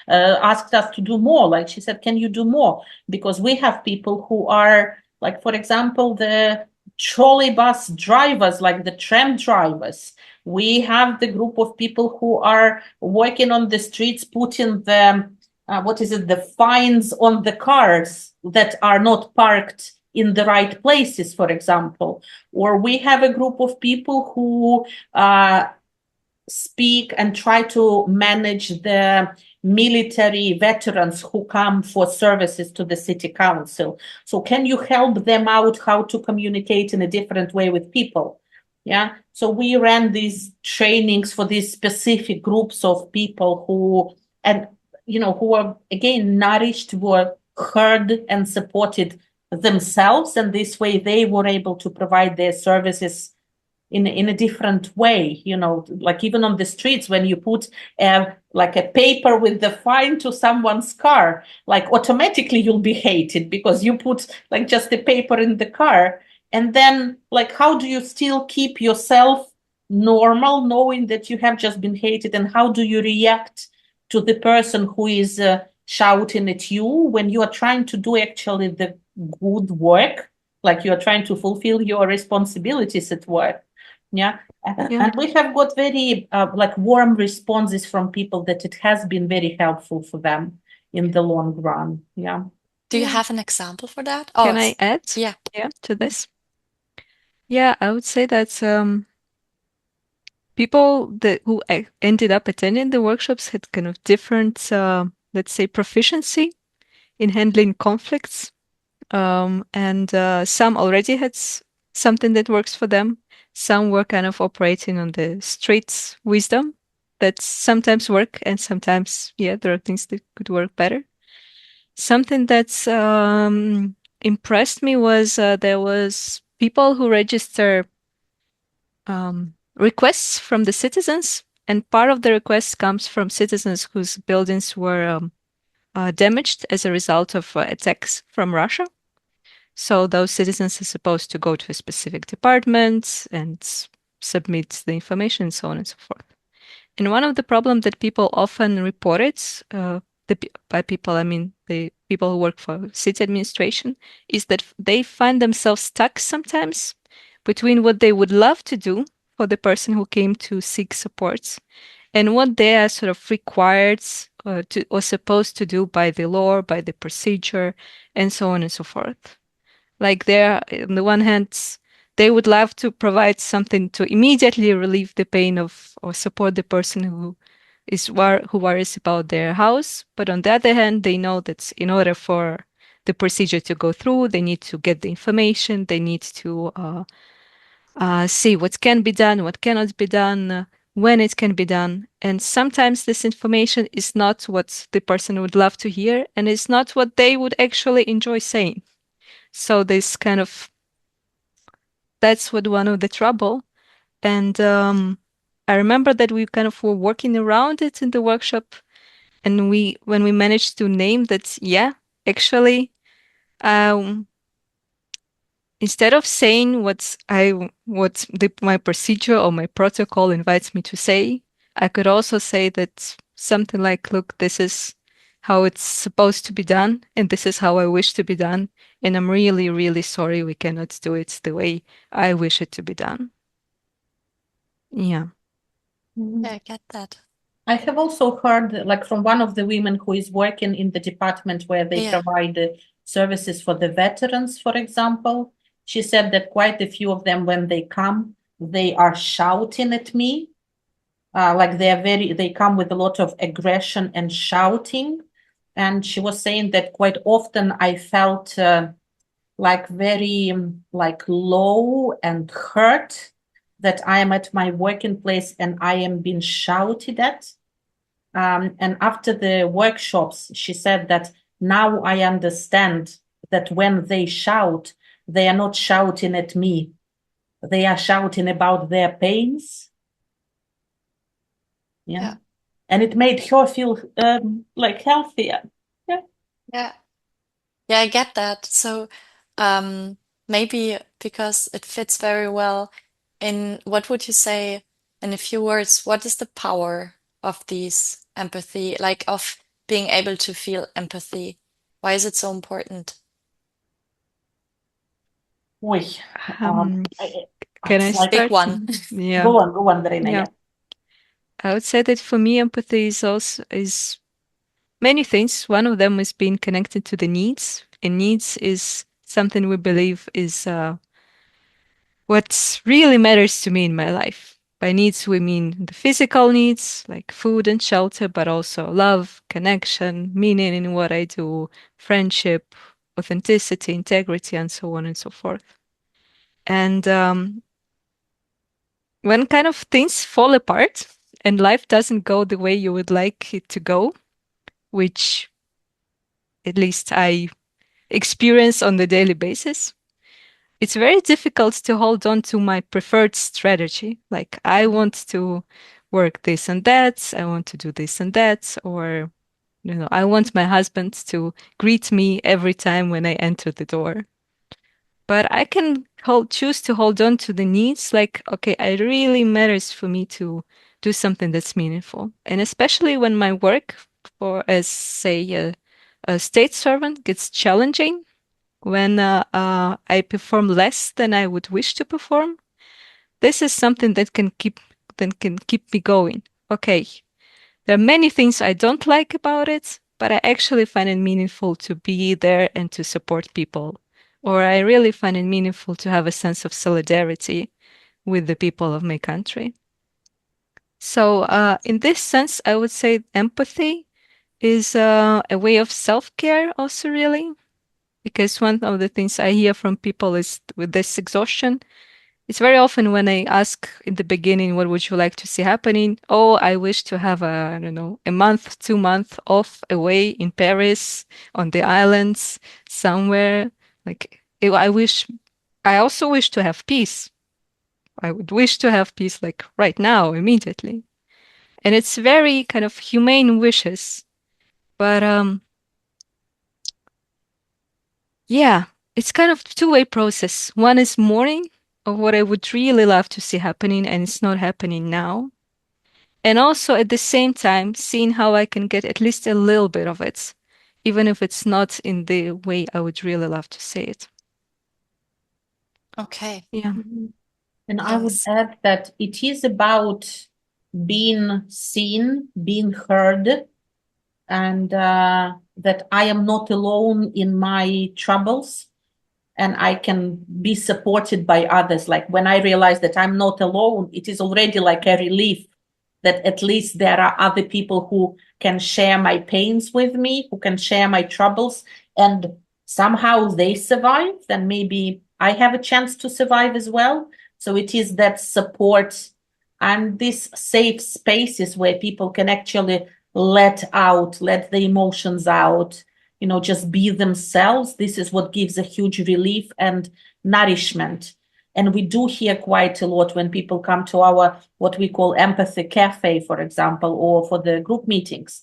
asked us to do more. Like she said, can you do more? Because we have people who are, like, for example, the trolley bus drivers, like the tram drivers. We have the group of people who are working on the streets, putting the, the fines on the cars that are not parked in the right places, for example. Or we have a group of people who speak and try to manage the military veterans who come for services to the city council. So can you help them out how to communicate in a different way with people? Yeah. So we ran these trainings for these specific groups of people who were again nourished, were heard and supported themselves, and this way they were able to provide their services in a different way. Like even on the streets, when you put like a paper with the fine to someone's car, like automatically you'll be hated because you put like just a paper in the car. And then like, how do you still keep yourself normal knowing that you have just been hated? And how do you react to the person who is shouting at you when you are trying to do actually the good work, like you are trying to fulfill your responsibilities at work? Yeah. And we have got very like warm responses from people that it has been very helpful for them in the long run. Yeah. Do you have an example for that? Can I add? Yeah. To this? Yeah, I would say that people who ended up attending the workshops had kind of different, let's say, proficiency in handling conflicts. And some already had something that works for them. Some were kind of operating on the street wisdom that sometimes work, and sometimes, yeah, there are things that could work better. Something that's impressed me was there was people who register requests from the citizens, and part of the request comes from citizens whose buildings were damaged as a result of attacks from Russia. So those citizens are supposed to go to a specific department and submit the information, and so on and so forth. And one of the problems that people often reported, by people I mean the people who work for city administration, is that they find themselves stuck sometimes between what they would love to do for the person who came to seek support and what they are sort of required or supposed to do by the law, by the procedure, and so on and so forth. Like they're, on the one hand, they would love to provide something to immediately relieve the pain of or support the person who worries about their house. But on the other hand, they know that in order for the procedure to go through, they need to get the information, they need to see what can be done, what cannot be done, when it can be done. And sometimes this information is not what the person would love to hear, and it's not what they would actually enjoy saying. So this kind of, that's what one of the trouble. And I remember that we kind of were working around it in the workshop, and when we managed to name that, yeah, actually, instead of saying what my procedure or my protocol invites me to say, I could also say that something like, look, this is how it's supposed to be done, and this is how I wish to be done, and I'm really, really sorry we cannot do it the way I wish it to be done. Yeah. Yeah, I get that. I have also heard, like, from one of the women who is working in the department where they provide services for the veterans, for example. She said that quite a few of them, when they come, they are shouting at me. Like they come with a lot of aggression and shouting. And she was saying that quite often I felt like very like low and hurt that I am at my working place and I am being shouted at. And after the workshops, she said that now I understand that when they shout, they are not shouting at me. They are shouting about their pains. Yeah. And it made her feel like healthier. Yeah, I get that. So maybe because it fits very well in, what would you say in a few words, what is the power of these empathy, like of being able to feel empathy? Why is it so important? Can I start? Big one. Yeah. Go on, Verena. Yeah. I would say that for me, empathy is many things. One of them is being connected to the needs, and needs is something we believe is what really matters to me in my life. By needs, we mean the physical needs, like food and shelter, but also love, connection, meaning in what I do, friendship, authenticity, integrity, and so on and so forth. And when kind of things fall apart and life doesn't go the way you would like it to go, which at least I experience on the daily basis, it's very difficult to hold on to my preferred strategy. Like, I want to work this and that, I want to do this and that, or, I want my husband to greet me every time when I enter the door. But I can choose to hold on to the needs, like, okay, it really matters for me to do something that's meaningful. And especially when my work as, say, a state servant gets challenging, when I perform less than I would wish to perform, this is something that can keep me going. Okay, there are many things I don't like about it, but I actually find it meaningful to be there and to support people. Or I really find it meaningful to have a sense of solidarity with the people of my country. So in this sense, I would say empathy is a way of self-care also, really. Because one of the things I hear from people is with this exhaustion, it's very often when I ask in the beginning, what would you like to see happening? Oh, I wish to have a, I don't know, a month, 2 months off away in Paris, on the islands, somewhere. Like, I also wish to have peace. I would wish to have peace like right now, immediately. And it's very kind of humane wishes. But yeah, it's kind of two-way process. One is mourning of what I would really love to see happening, and it's not happening now. And also at the same time, seeing how I can get at least a little bit of it, even if it's not in the way I would really love to see it. Okay. Yeah. And I would add that it is about being seen, being heard, and that I am not alone in my troubles, and I can be supported by others. Like when I realize that I'm not alone, it is already like a relief that at least there are other people who can share my pains with me, who can share my troubles, and somehow they survive, then maybe I have a chance to survive as well. So it is that support and these safe spaces where people can actually let the emotions out, just be themselves. This is what gives a huge relief and nourishment. And we do hear quite a lot when people come to our, what we call empathy cafe, for example, or for the group meetings,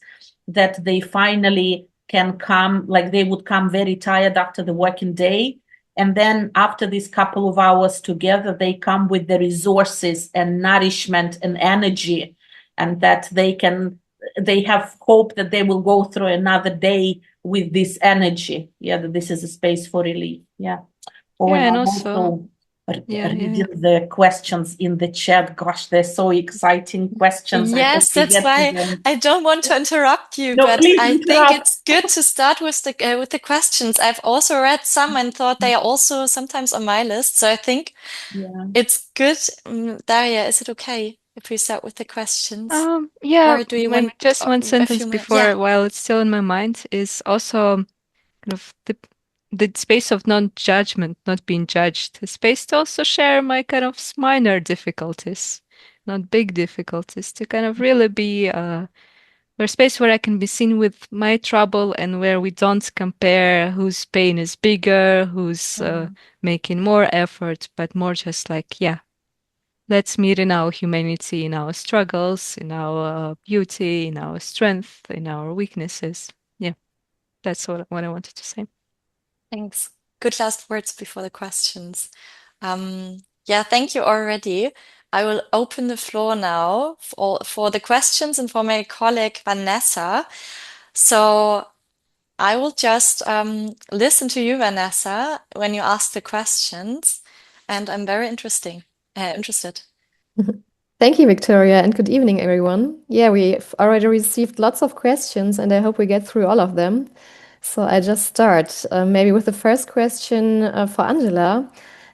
that they finally can come, like they would come very tired after the working day. And then after this couple of hours together, they come with the resources and nourishment and energy, and that they have hope that they will go through another day with this energy. Yeah, that this is a space for relief. Yeah. Or Yeah, and I'm also reading the questions in the chat. Gosh, they're so exciting questions. Yes, that's why I don't want to interrupt you, No, but please I think interrupt. it's good to start with the questions. I've also read some and thought they are also sometimes on my list. So I think it's good. Daria, is it okay if we start with the questions? Yeah, Or do you maybe want just one a sentence few before, Yeah. while it's still in my mind, is also kind of the space of non-judgment, not being judged, the space to also share my kind of minor difficulties, not big difficulties, to kind of really be a space where I can be seen with my trouble and where we don't compare whose pain is bigger, who's making more effort, but more just like, yeah, let's meet in our humanity, in our struggles, in our beauty, in our strength, in our weaknesses. Yeah, that's what I wanted to say. Thanks. Good last words before the questions. Yeah, thank you already. I will open the floor now for the questions and for my colleague Vanessa. So I will just listen to you, Vanessa, when you ask the questions, and I'm very interested. Thank you, Victoria, and good evening, everyone. Yeah, we've already received lots of questions, and I hope we get through all of them. So I just start maybe with the first question for Angela.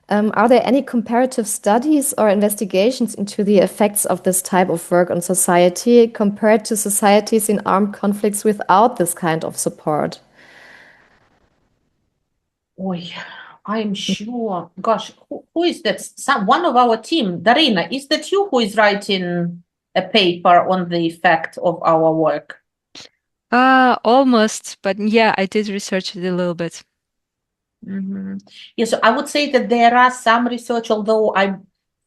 Are there any comparative studies or investigations into the effects of this type of work on society compared to societies in armed conflicts without this kind of support? Oh, I'm sure. Gosh, who is that? One of our team, Darina, is that you who is writing a paper on the effect of our work? Almost, but yeah, I did research it a little bit. Yeah, so I would say that there are some research, although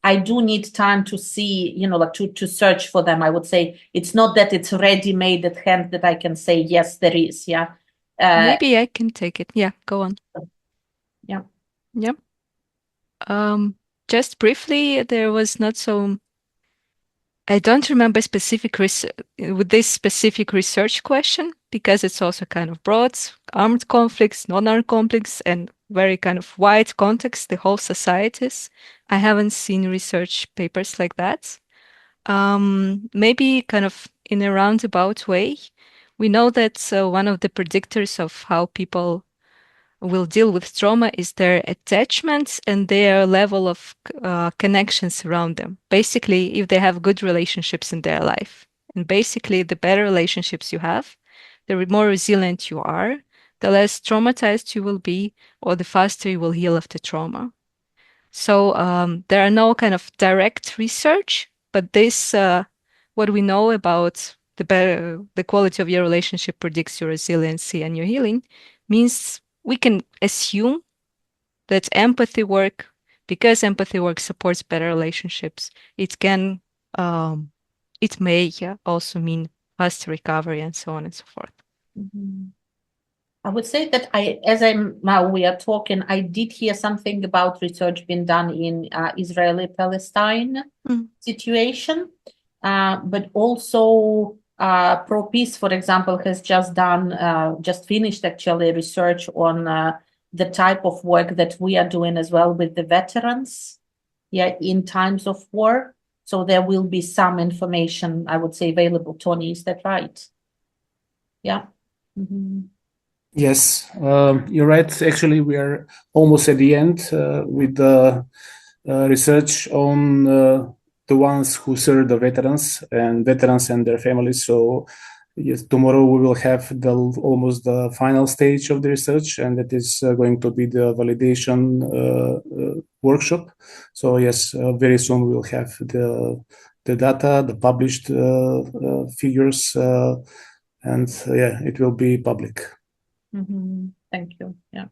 I do need time to see, like to search for them. I would say it's not that it's ready-made at hand that I can say, yes, there is. Yeah. Maybe I can take it. Yeah, go on. Yeah. Yeah. Just briefly, there was not so. I don't remember with this specific research question because it's also kind of broad, armed conflicts, non-armed conflicts, and very kind of wide context, the whole societies. I haven't seen research papers like that. Maybe kind of in a roundabout way, we know that one of the predictors of how people will deal with trauma is their attachments and their level of connections around them. Basically, if they have good relationships in their life, and basically the better relationships you have, the more resilient you are, the less traumatized you will be, or the faster you will heal after trauma. So there are no kind of direct research, but this, what we know about the quality of your relationship predicts your resiliency and your healing, means we can assume that empathy work, because empathy work supports better relationships, it can, it may also mean faster recovery and so on and so forth. I would say that we are talking, I did hear something about research being done in Israeli-Palestine situation, but also Pro Peace, for example, has just finished actually research on the type of work that we are doing as well with the veterans, in times of war. So there will be some information, I would say, available. Tony, is that right? Yeah. Yes, you're right. Actually, we are almost at the end with the research on the ones who serve the veterans and their families. So yes, tomorrow we will have almost the final stage of the research, and that is going to be the validation workshop. So yes, very soon we will have the data, the published figures, and it will be public. Thank you. Yeah.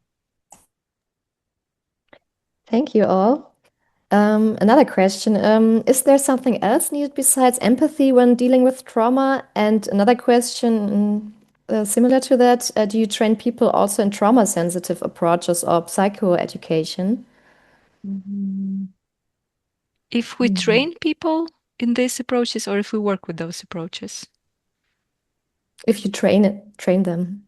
Thank you all. Another question. Is there something else needed besides empathy when dealing with trauma? And another question similar to that, do you train people also in trauma-sensitive approaches or psychoeducation? If we train people in these approaches or if we work with those approaches? If you train them.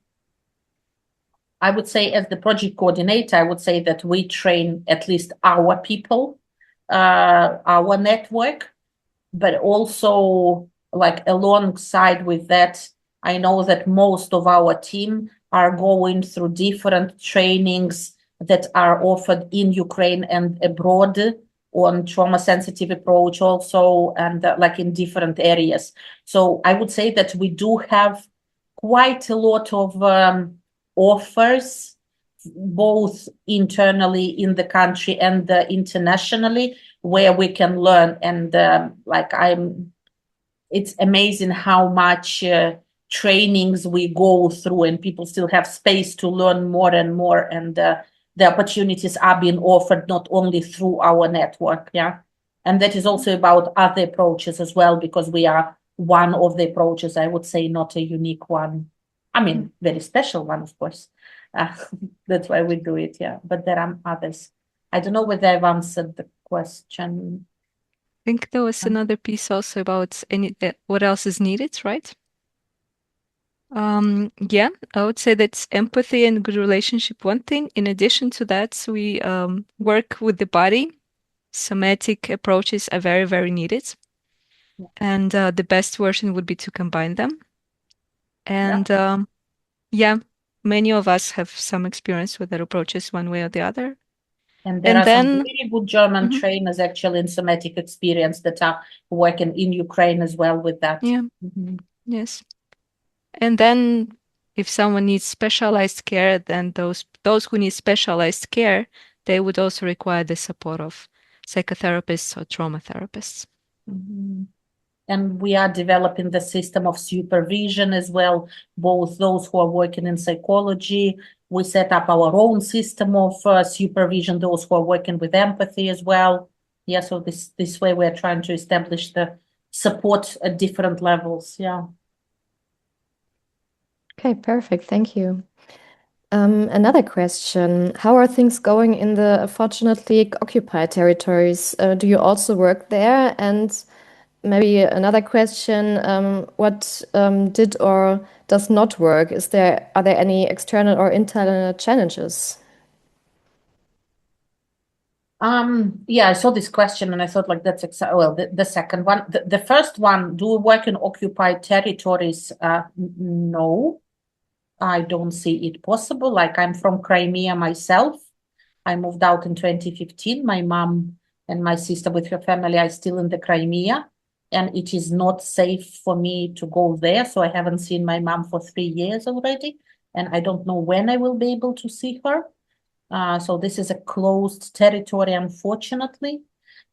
I would say as the project coordinator, I would say that we train at least our people, our network, but also like alongside with that, I know that most of our team are going through different trainings that are offered in Ukraine and abroad on trauma sensitive approach also, and like in different areas. So I would say that we do have quite a lot of offers, both internally in the country and internationally, where we can learn. And it's amazing how much trainings we go through, and people still have space to learn more and more. And the opportunities are being offered not only through our network. Yeah. And that is also about other approaches as well, because we are one of the approaches, I would say, not a unique one. I mean, very special one, of course. That's why we do it, yeah. But there are others. I don't know whether I've answered the question. I think there was another piece also about what else is needed, right? Yeah, I would say that's empathy and good relationship one thing. In addition to that, we work with the body. Somatic approaches are very, very needed. And the best version would be to combine them. And many of us have some experience with their approaches one way or the other. And there are some very good German trainers actually in somatic experience that are working in Ukraine as well with that. Yeah. Yes. And then if someone needs specialized care, then those who need specialized care, they would also require the support of psychotherapists or trauma therapists. And we are developing the system of supervision as well, both those who are working in psychology. We set up our own system of supervision, those who are working with empathy as well. Yeah, so this way we're trying to establish the support at different levels. Yeah. Okay, perfect. Thank you. Another question. How are things going in the unfortunately occupied territories? Do you also work there? And maybe another question, what did or does not work? Are there any external or internal challenges? I saw this question and I thought like that's the second one. The first one, do we work in occupied territories? No, I don't see it possible. Like I'm from Crimea myself. I moved out in 2015. My mom and my sister with her family are still in the Crimea, and it is not safe for me to go there. So I haven't seen my mom for 3 years already, and I don't know when I will be able to see her. So this is a closed territory, unfortunately.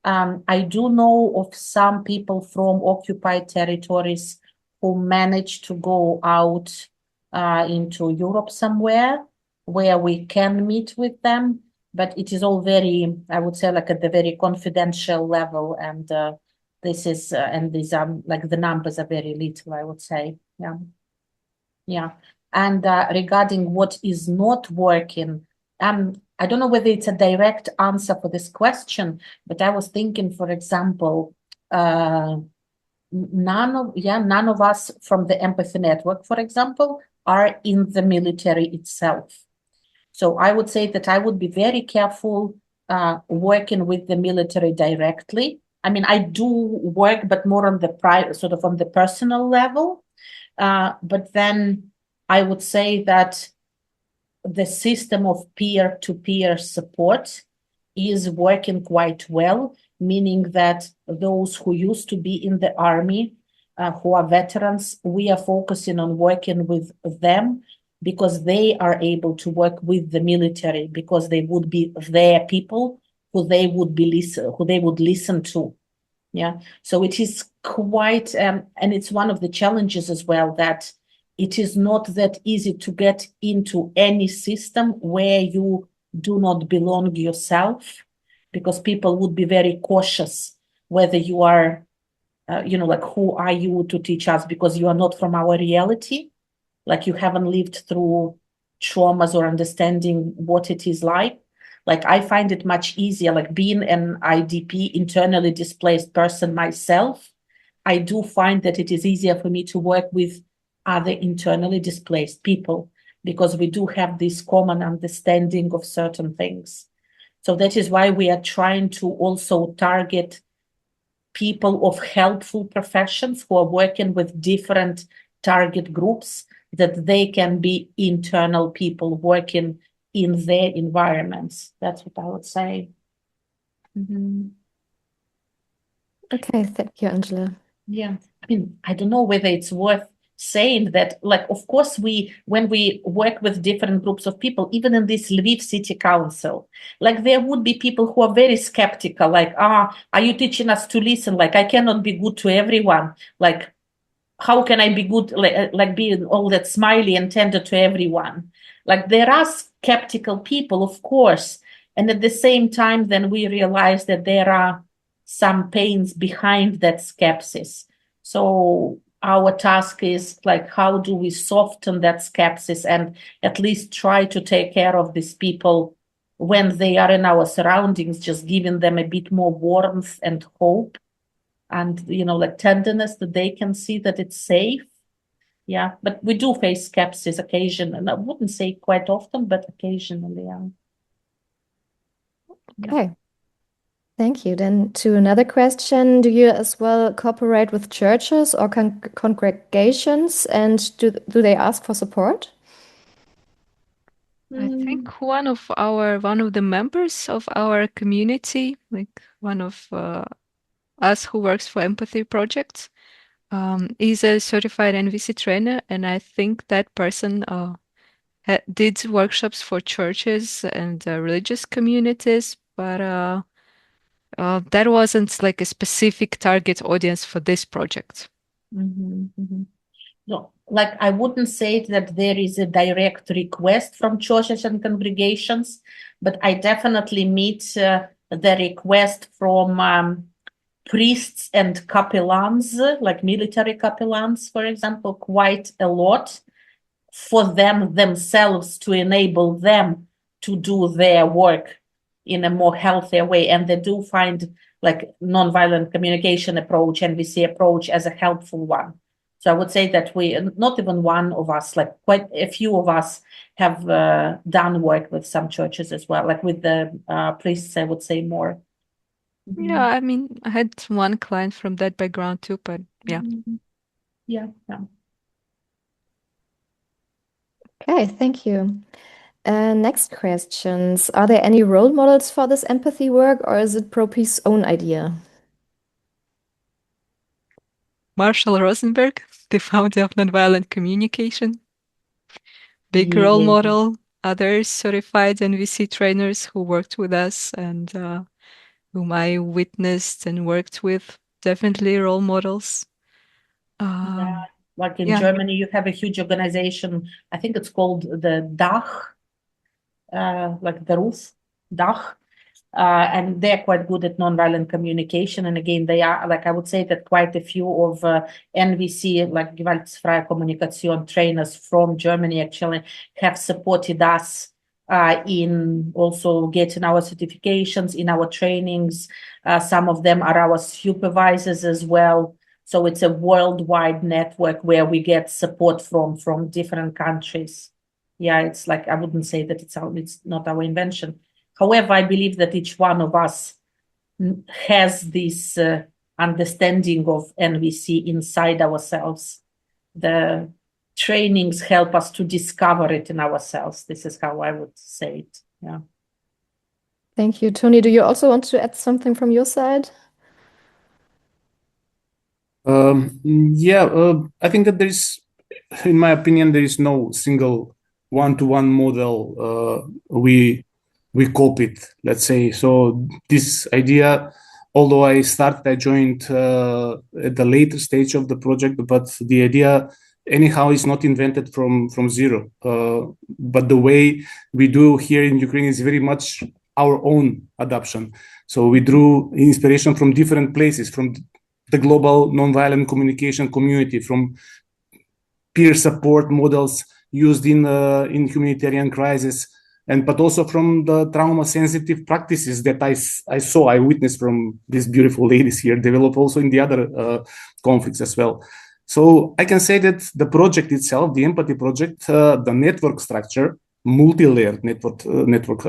I do know of some people from occupied territories who managed to go out into Europe somewhere where we can meet with them, but it is all very, I would say, like at the very confidential level, and these are like the numbers are very little, I would say. Yeah. And regarding what is not working, I don't know whether it's a direct answer for this question, but I was thinking, for example, none of us from the Empathy Network, for example, are in the military itself. So I would say that I would be very careful working with the military directly. I mean, I do work, but more on the private, sort of on the personal level. But then I would say that the system of peer-to-peer support is working quite well, meaning that those who used to be in the army, who are veterans, we are focusing on working with them because they are able to work with the military, because they would be their people who they would listen to. Yeah, so it is quite, and it's one of the challenges as well, that it is not that easy to get into any system where you do not belong yourself, because people would be very cautious whether you are, like, who are you to teach us, because you are not from our reality, like you haven't lived through traumas or understanding what it is like. Like I find it much easier, like being an IDP, internally displaced person myself, I do find that it is easier for me to work with other internally displaced people because we do have this common understanding of certain things. So that is why we are trying to also target people of helpful professions who are working with different target groups, that they can be internal people working in their environments. That's what I would say. Mm-hmm. Okay, thank you, Angela. Yeah, I mean, I don't know whether it's worth saying that, like, of course, when we work with different groups of people, even in this Lviv City Council, like there would be people who are very skeptical, like, are you teaching us to listen? Like, I cannot be good to everyone. Like, how can I be good, like being all that smiley and tender to everyone? Like there are skeptical people, of course. And at the same time, then we realize that there are some pains behind that skepsis. So our task is like, how do we soften that skepsis and at least try to take care of these people when they are in our surroundings, just giving them a bit more warmth and hope and, like tenderness, that they can see that it's safe. Yeah, but we do face skepsis occasionally, and I wouldn't say quite often, but occasionally. Yeah. Okay. Thank you. Then to another question, do you as well cooperate with churches or congregations, and do they ask for support? I think one of the members of our community, like one of us who works for Empathy Projects, is a certified NVC trainer, and I think that person did workshops for churches and religious communities, but that wasn't like a specific target audience for this project. No, like I wouldn't say that there is a direct request from churches and congregations, but I definitely meet the request from priests and capellans, like military capellans, for example, quite a lot, for them themselves, to enable them to do their work in a more healthier way. And they do find like nonviolent communication approach, NVC approach, as a helpful one. So I would say that not even one of us, like quite a few of us have done work with some churches as well, like with the priests, I would say more. Yeah, I mean, I had one client from that background too, but yeah. Yeah. Okay, thank you. Next questions. Are there any role models for this empathy work, or is it Pro Peace's own idea? Marshall Rosenberg, the founder of nonviolent communication. Big role model. other certified NVC trainers who worked with us and whom I witnessed and worked with. Definitely role models. Like in Germany, you have a huge organization. I think it's called the Dach, like the roof, Dach. And they're quite good at nonviolent communication. And again, they are, like I would say that quite a few of NVC, like gewaltfreie Kommunikation trainers from Germany actually have supported us in also getting our certifications, in our trainings. Some of them are our supervisors as well. So it's a worldwide network where we get support from different countries. Yeah, it's like, I wouldn't say that it's not our invention. However, I believe that each one of us has this understanding of NVC inside ourselves. The trainings help us to discover it in ourselves. This is how I would say it. Yeah. Thank you. Tony, do you also want to add something from your side? I think that in my opinion, there is no single one-to-one model we copied, let's say. So this idea, although I joined at the later stage of the project, but the idea anyhow is not invented from zero. But the way we do here in Ukraine is very much our own adoption. So we drew inspiration from different places, from the global nonviolent communication community, from peer support models used in humanitarian crisis, but also from the trauma-sensitive practices that I witnessed from these beautiful ladies here, develop also in the other conflicts as well. So I can say that the project itself, the Empathy project, the network structure, multi-layered network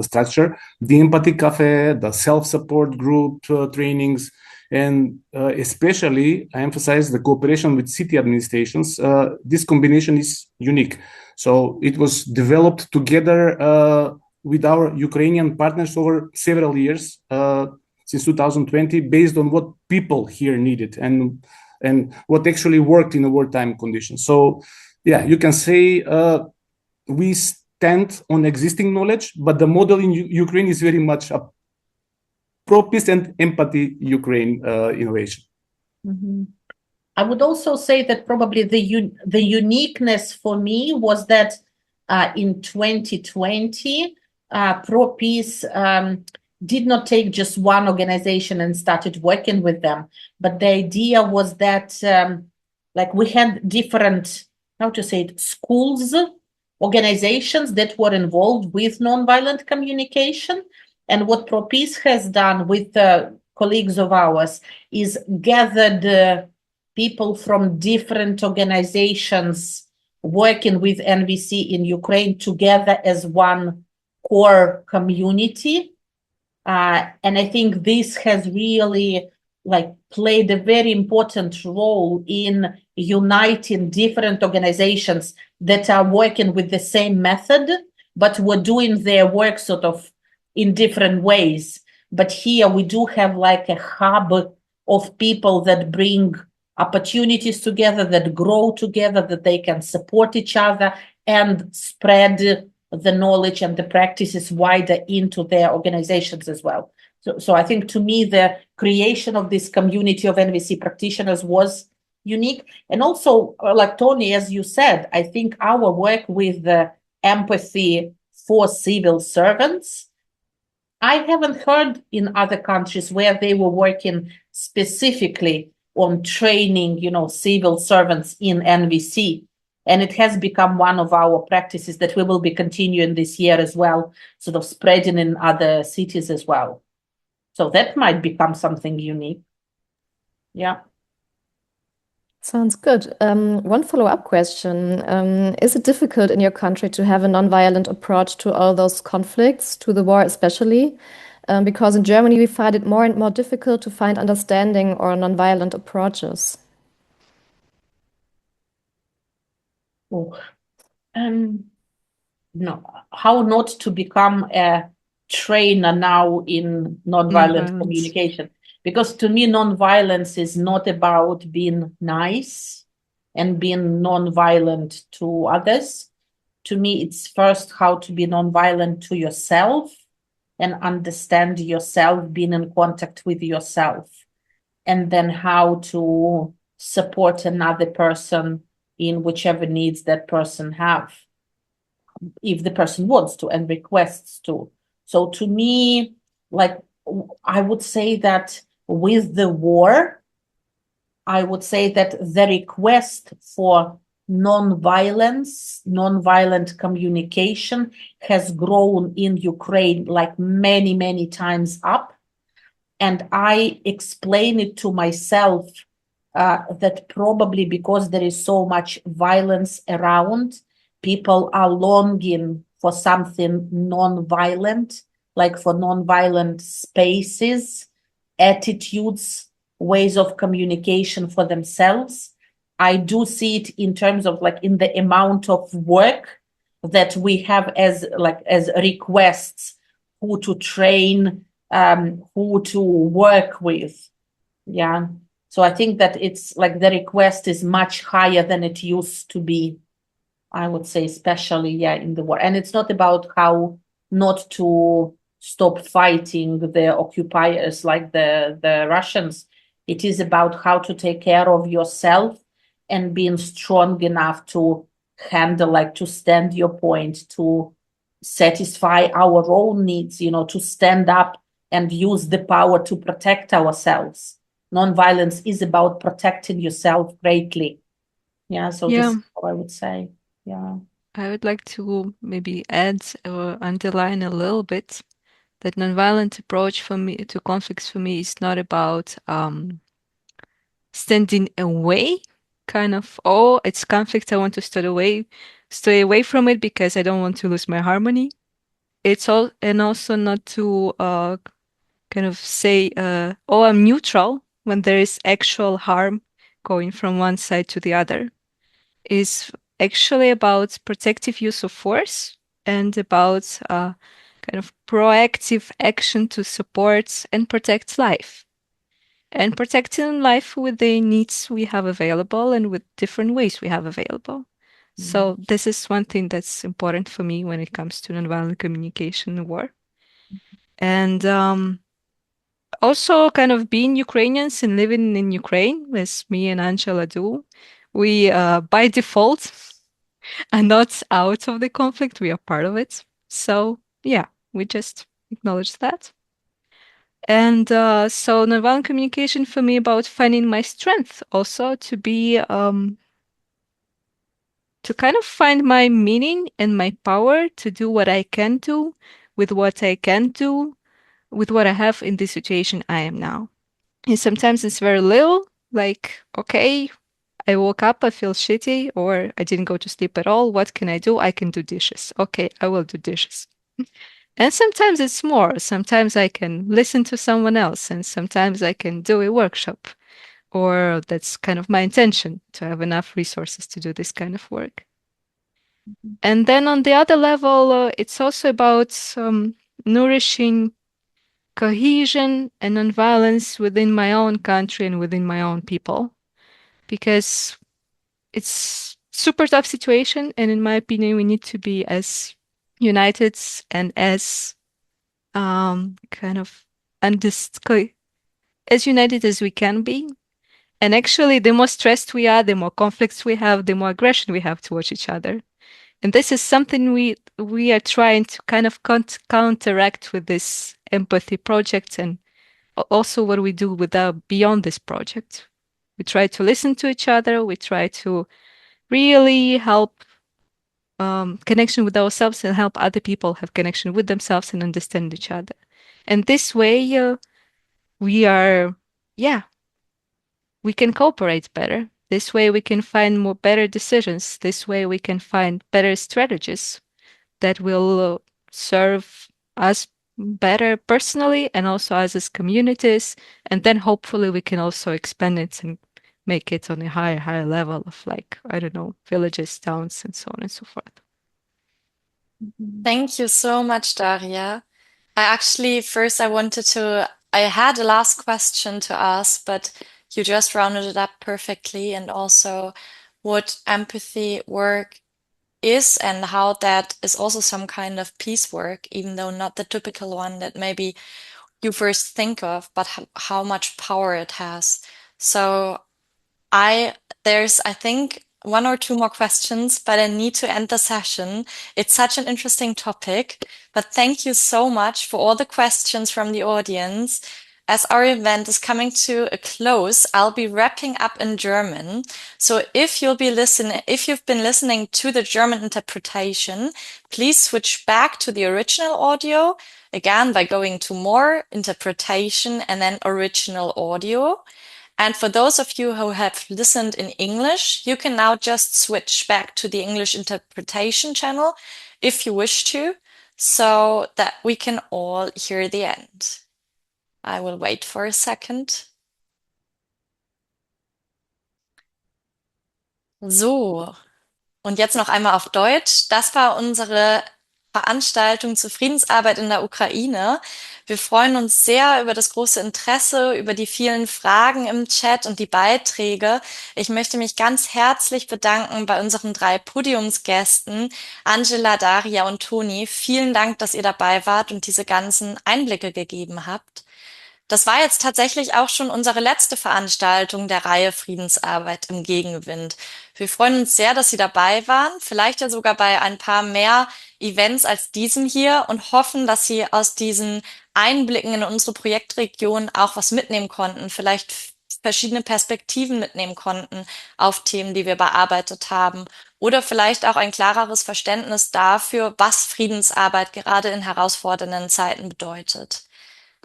structure, the Empathy Cafe, the self-support group trainings, and especially I emphasize the cooperation with city administrations. This combination is unique. So it was developed together with our Ukrainian partners over several years, since 2020, based on what people here needed and what actually worked in a wartime condition. So yeah, you can say we stand on existing knowledge, but the model in Ukraine is very much a Pro Peace and Empathy Ukraine innovation. Mm-hmm. I would also say that probably the uniqueness for me was that in 2020, Pro Peace did not take just one organization and started working with them. But the idea was that like we had different, schools, organizations that were involved with nonviolent communication. And what Pro Peace has done with colleagues of ours is gathered people from different organizations working with NVC in Ukraine together as one core community. And I think this has really played a very important role in uniting different organizations that are working with the same method, but were doing their work sort of in different ways. But here we do have a hub of people that bring opportunities together, that grow together, that they can support each other and spread the knowledge and the practices wider into their organizations as well. So I think to me, the creation of this community of NVC practitioners was unique. And also, like Tony, as you said, I think our work with the empathy for civil servants, I haven't heard in other countries where they were working specifically on training, civil servants in NVC. And it has become one of our practices that we will be continuing this year as well, sort of spreading in other cities as well. So that might become something unique. Yeah. Sounds good. One follow-up question. Is it difficult in your country to have a nonviolent approach to all those conflicts, to the war especially? Because in Germany, we find it more and more difficult to find understanding or nonviolent approaches. No, how not to become a trainer now in nonviolent communication? Because to me, nonviolence is not about being nice and being nonviolent to others. to me, it's first how to be nonviolent to yourself and understand yourself, being in contact with yourself, and then how to support another person in whichever needs that person have, if the person wants to and requests to. So to me, like, I would say that with the war, I would say that the request for nonviolent communication has grown in Ukraine like many, many times up. And I explain it to myself that probably because there is so much violence around, people are longing for something non-violent, like for non-violent spaces, attitudes, ways of communication for themselves. I do see it in terms of like in the amount of work that we have as requests, who to train, who to work with. Yeah. So I think that it's like the request is much higher than it used to be, I would say, especially, in the war. And it's not about how not to stop fighting the occupiers like the Russians. It is about how to take care of yourself and being strong enough to handle, like to stand your point, to satisfy our own needs, to stand up and use the power to protect ourselves. Non-violence is about protecting yourself greatly. So this is what I would say. I would like to maybe add or underline a little bit that nonviolent approach for me to conflicts for me is not about standing away, kind of, oh, it's conflict, I want to stay away from it because I don't want to lose my harmony. It's all, and also not to kind of say, oh, I'm neutral when there is actual harm going from one side to the other. Is actually about protective use of force and about kind of proactive action to support and protect life. And protecting life with the needs we have available and with different ways we have available. So this is one thing that's important for me when it comes to nonviolent communication in war. And also kind of being Ukrainians and living in Ukraine, as me and Angela do, we by default are not out of the conflict, we are part of it. So we just acknowledge that. And so nonviolent communication for me about finding my strength, also to be to kind of find my meaning and my power to do what I can do with what I can do with what I have in the situation I am now. And sometimes it's very little, like, okay, I woke up, I feel shitty, or I didn't go to sleep at all. What can I do? I can do dishes. Okay, I will do dishes. And sometimes it's more. Sometimes I can listen to someone else, and sometimes I can do a workshop. Or that's kind of my intention, to have enough resources to do this kind of work. And then on the other level, it's also about nourishing cohesion and nonviolence within my own country and within my own people. Because it's super tough situation, and in my opinion, we need to be as united and as kind of as united as we can be. And actually, the more stressed we are, the more conflicts we have, the more aggression we have towards each other. And this is something we are trying to kind of counteract with this empathy project, and also what we do beyond this project. We try to listen to each other. We try to really help connection with ourselves and help other people have connection with themselves and understand each other. And this way, we can cooperate better. This way we can find more better decisions. This way we can find better strategies that will serve us better personally and also us as communities. And then hopefully we can also expand it and make it on a higher level of, like, I don't know, villages, towns, and so on and so forth. Thank you so much, Daria. I had a last question to ask, but you just rounded it up perfectly. And also, would empathy work is and how that is also some kind of peace work, even though not the typical one that maybe you first think of, but how much power it has. So there's, I think, one or two more questions, but I need to end the session. It's such an interesting topic, but thank you so much for all the questions from the audience. As our event is coming to a close, I'll be wrapping up in German. So if you've been listening to the German interpretation, please switch back to the original audio, again, by going to more, interpretation, and then original audio. And for those of you who have listened in English, you can now just switch back to the English interpretation channel if you wish to, so that we can all hear the end. I will wait for a second. So, und jetzt noch einmal auf Deutsch. Das war unsere Veranstaltung zur Friedensarbeit in der Ukraine. Wir freuen uns sehr über das große Interesse, über die vielen Fragen im Chat und die Beiträge. Ich möchte mich ganz herzlich bedanken bei unseren 3 Podiumsgästen, Angela, Daria und Toni. Vielen Dank, dass ihr dabei wart und diese ganzen Einblicke gegeben habt. Das war jetzt tatsächlich auch schon unsere letzte Veranstaltung der Reihe Friedensarbeit im Gegenwind. Wir freuen uns sehr, dass Sie dabei waren, vielleicht ja sogar bei ein paar mehr Events als diesem hier und hoffen, dass Sie aus diesen Einblicken in unsere Projektregion auch was mitnehmen konnten, vielleicht verschiedene Perspektiven mitnehmen konnten auf Themen, die wir bearbeitet haben oder vielleicht auch ein klareres Verständnis dafür, was Friedensarbeit gerade in herausfordernden Zeiten bedeutet.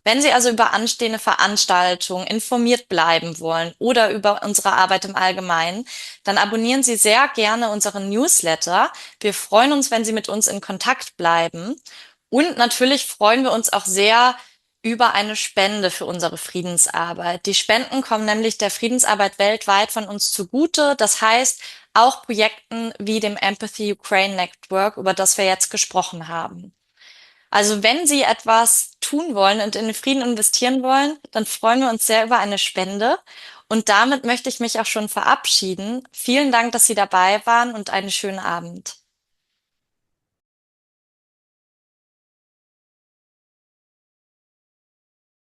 Wenn Sie also über anstehende Veranstaltungen informiert bleiben wollen oder über unsere Arbeit im Allgemeinen, dann abonnieren Sie sehr gerne unseren Newsletter. Wir freuen uns, wenn Sie mit uns in Kontakt bleiben. Und natürlich freuen wir uns auch sehr über eine Spende für unsere Friedensarbeit. Die Spenden kommen nämlich der Friedensarbeit weltweit von uns zugute. Das heißt, auch Projekten wie dem Empathy Ukraine Network, über das wir jetzt gesprochen haben. Also wenn Sie etwas tun wollen und in den Frieden investieren wollen, dann freuen wir uns sehr über eine Spende. Und damit möchte ich mich auch schon verabschieden. Vielen Dank, dass Sie dabei waren und einen schönen Abend.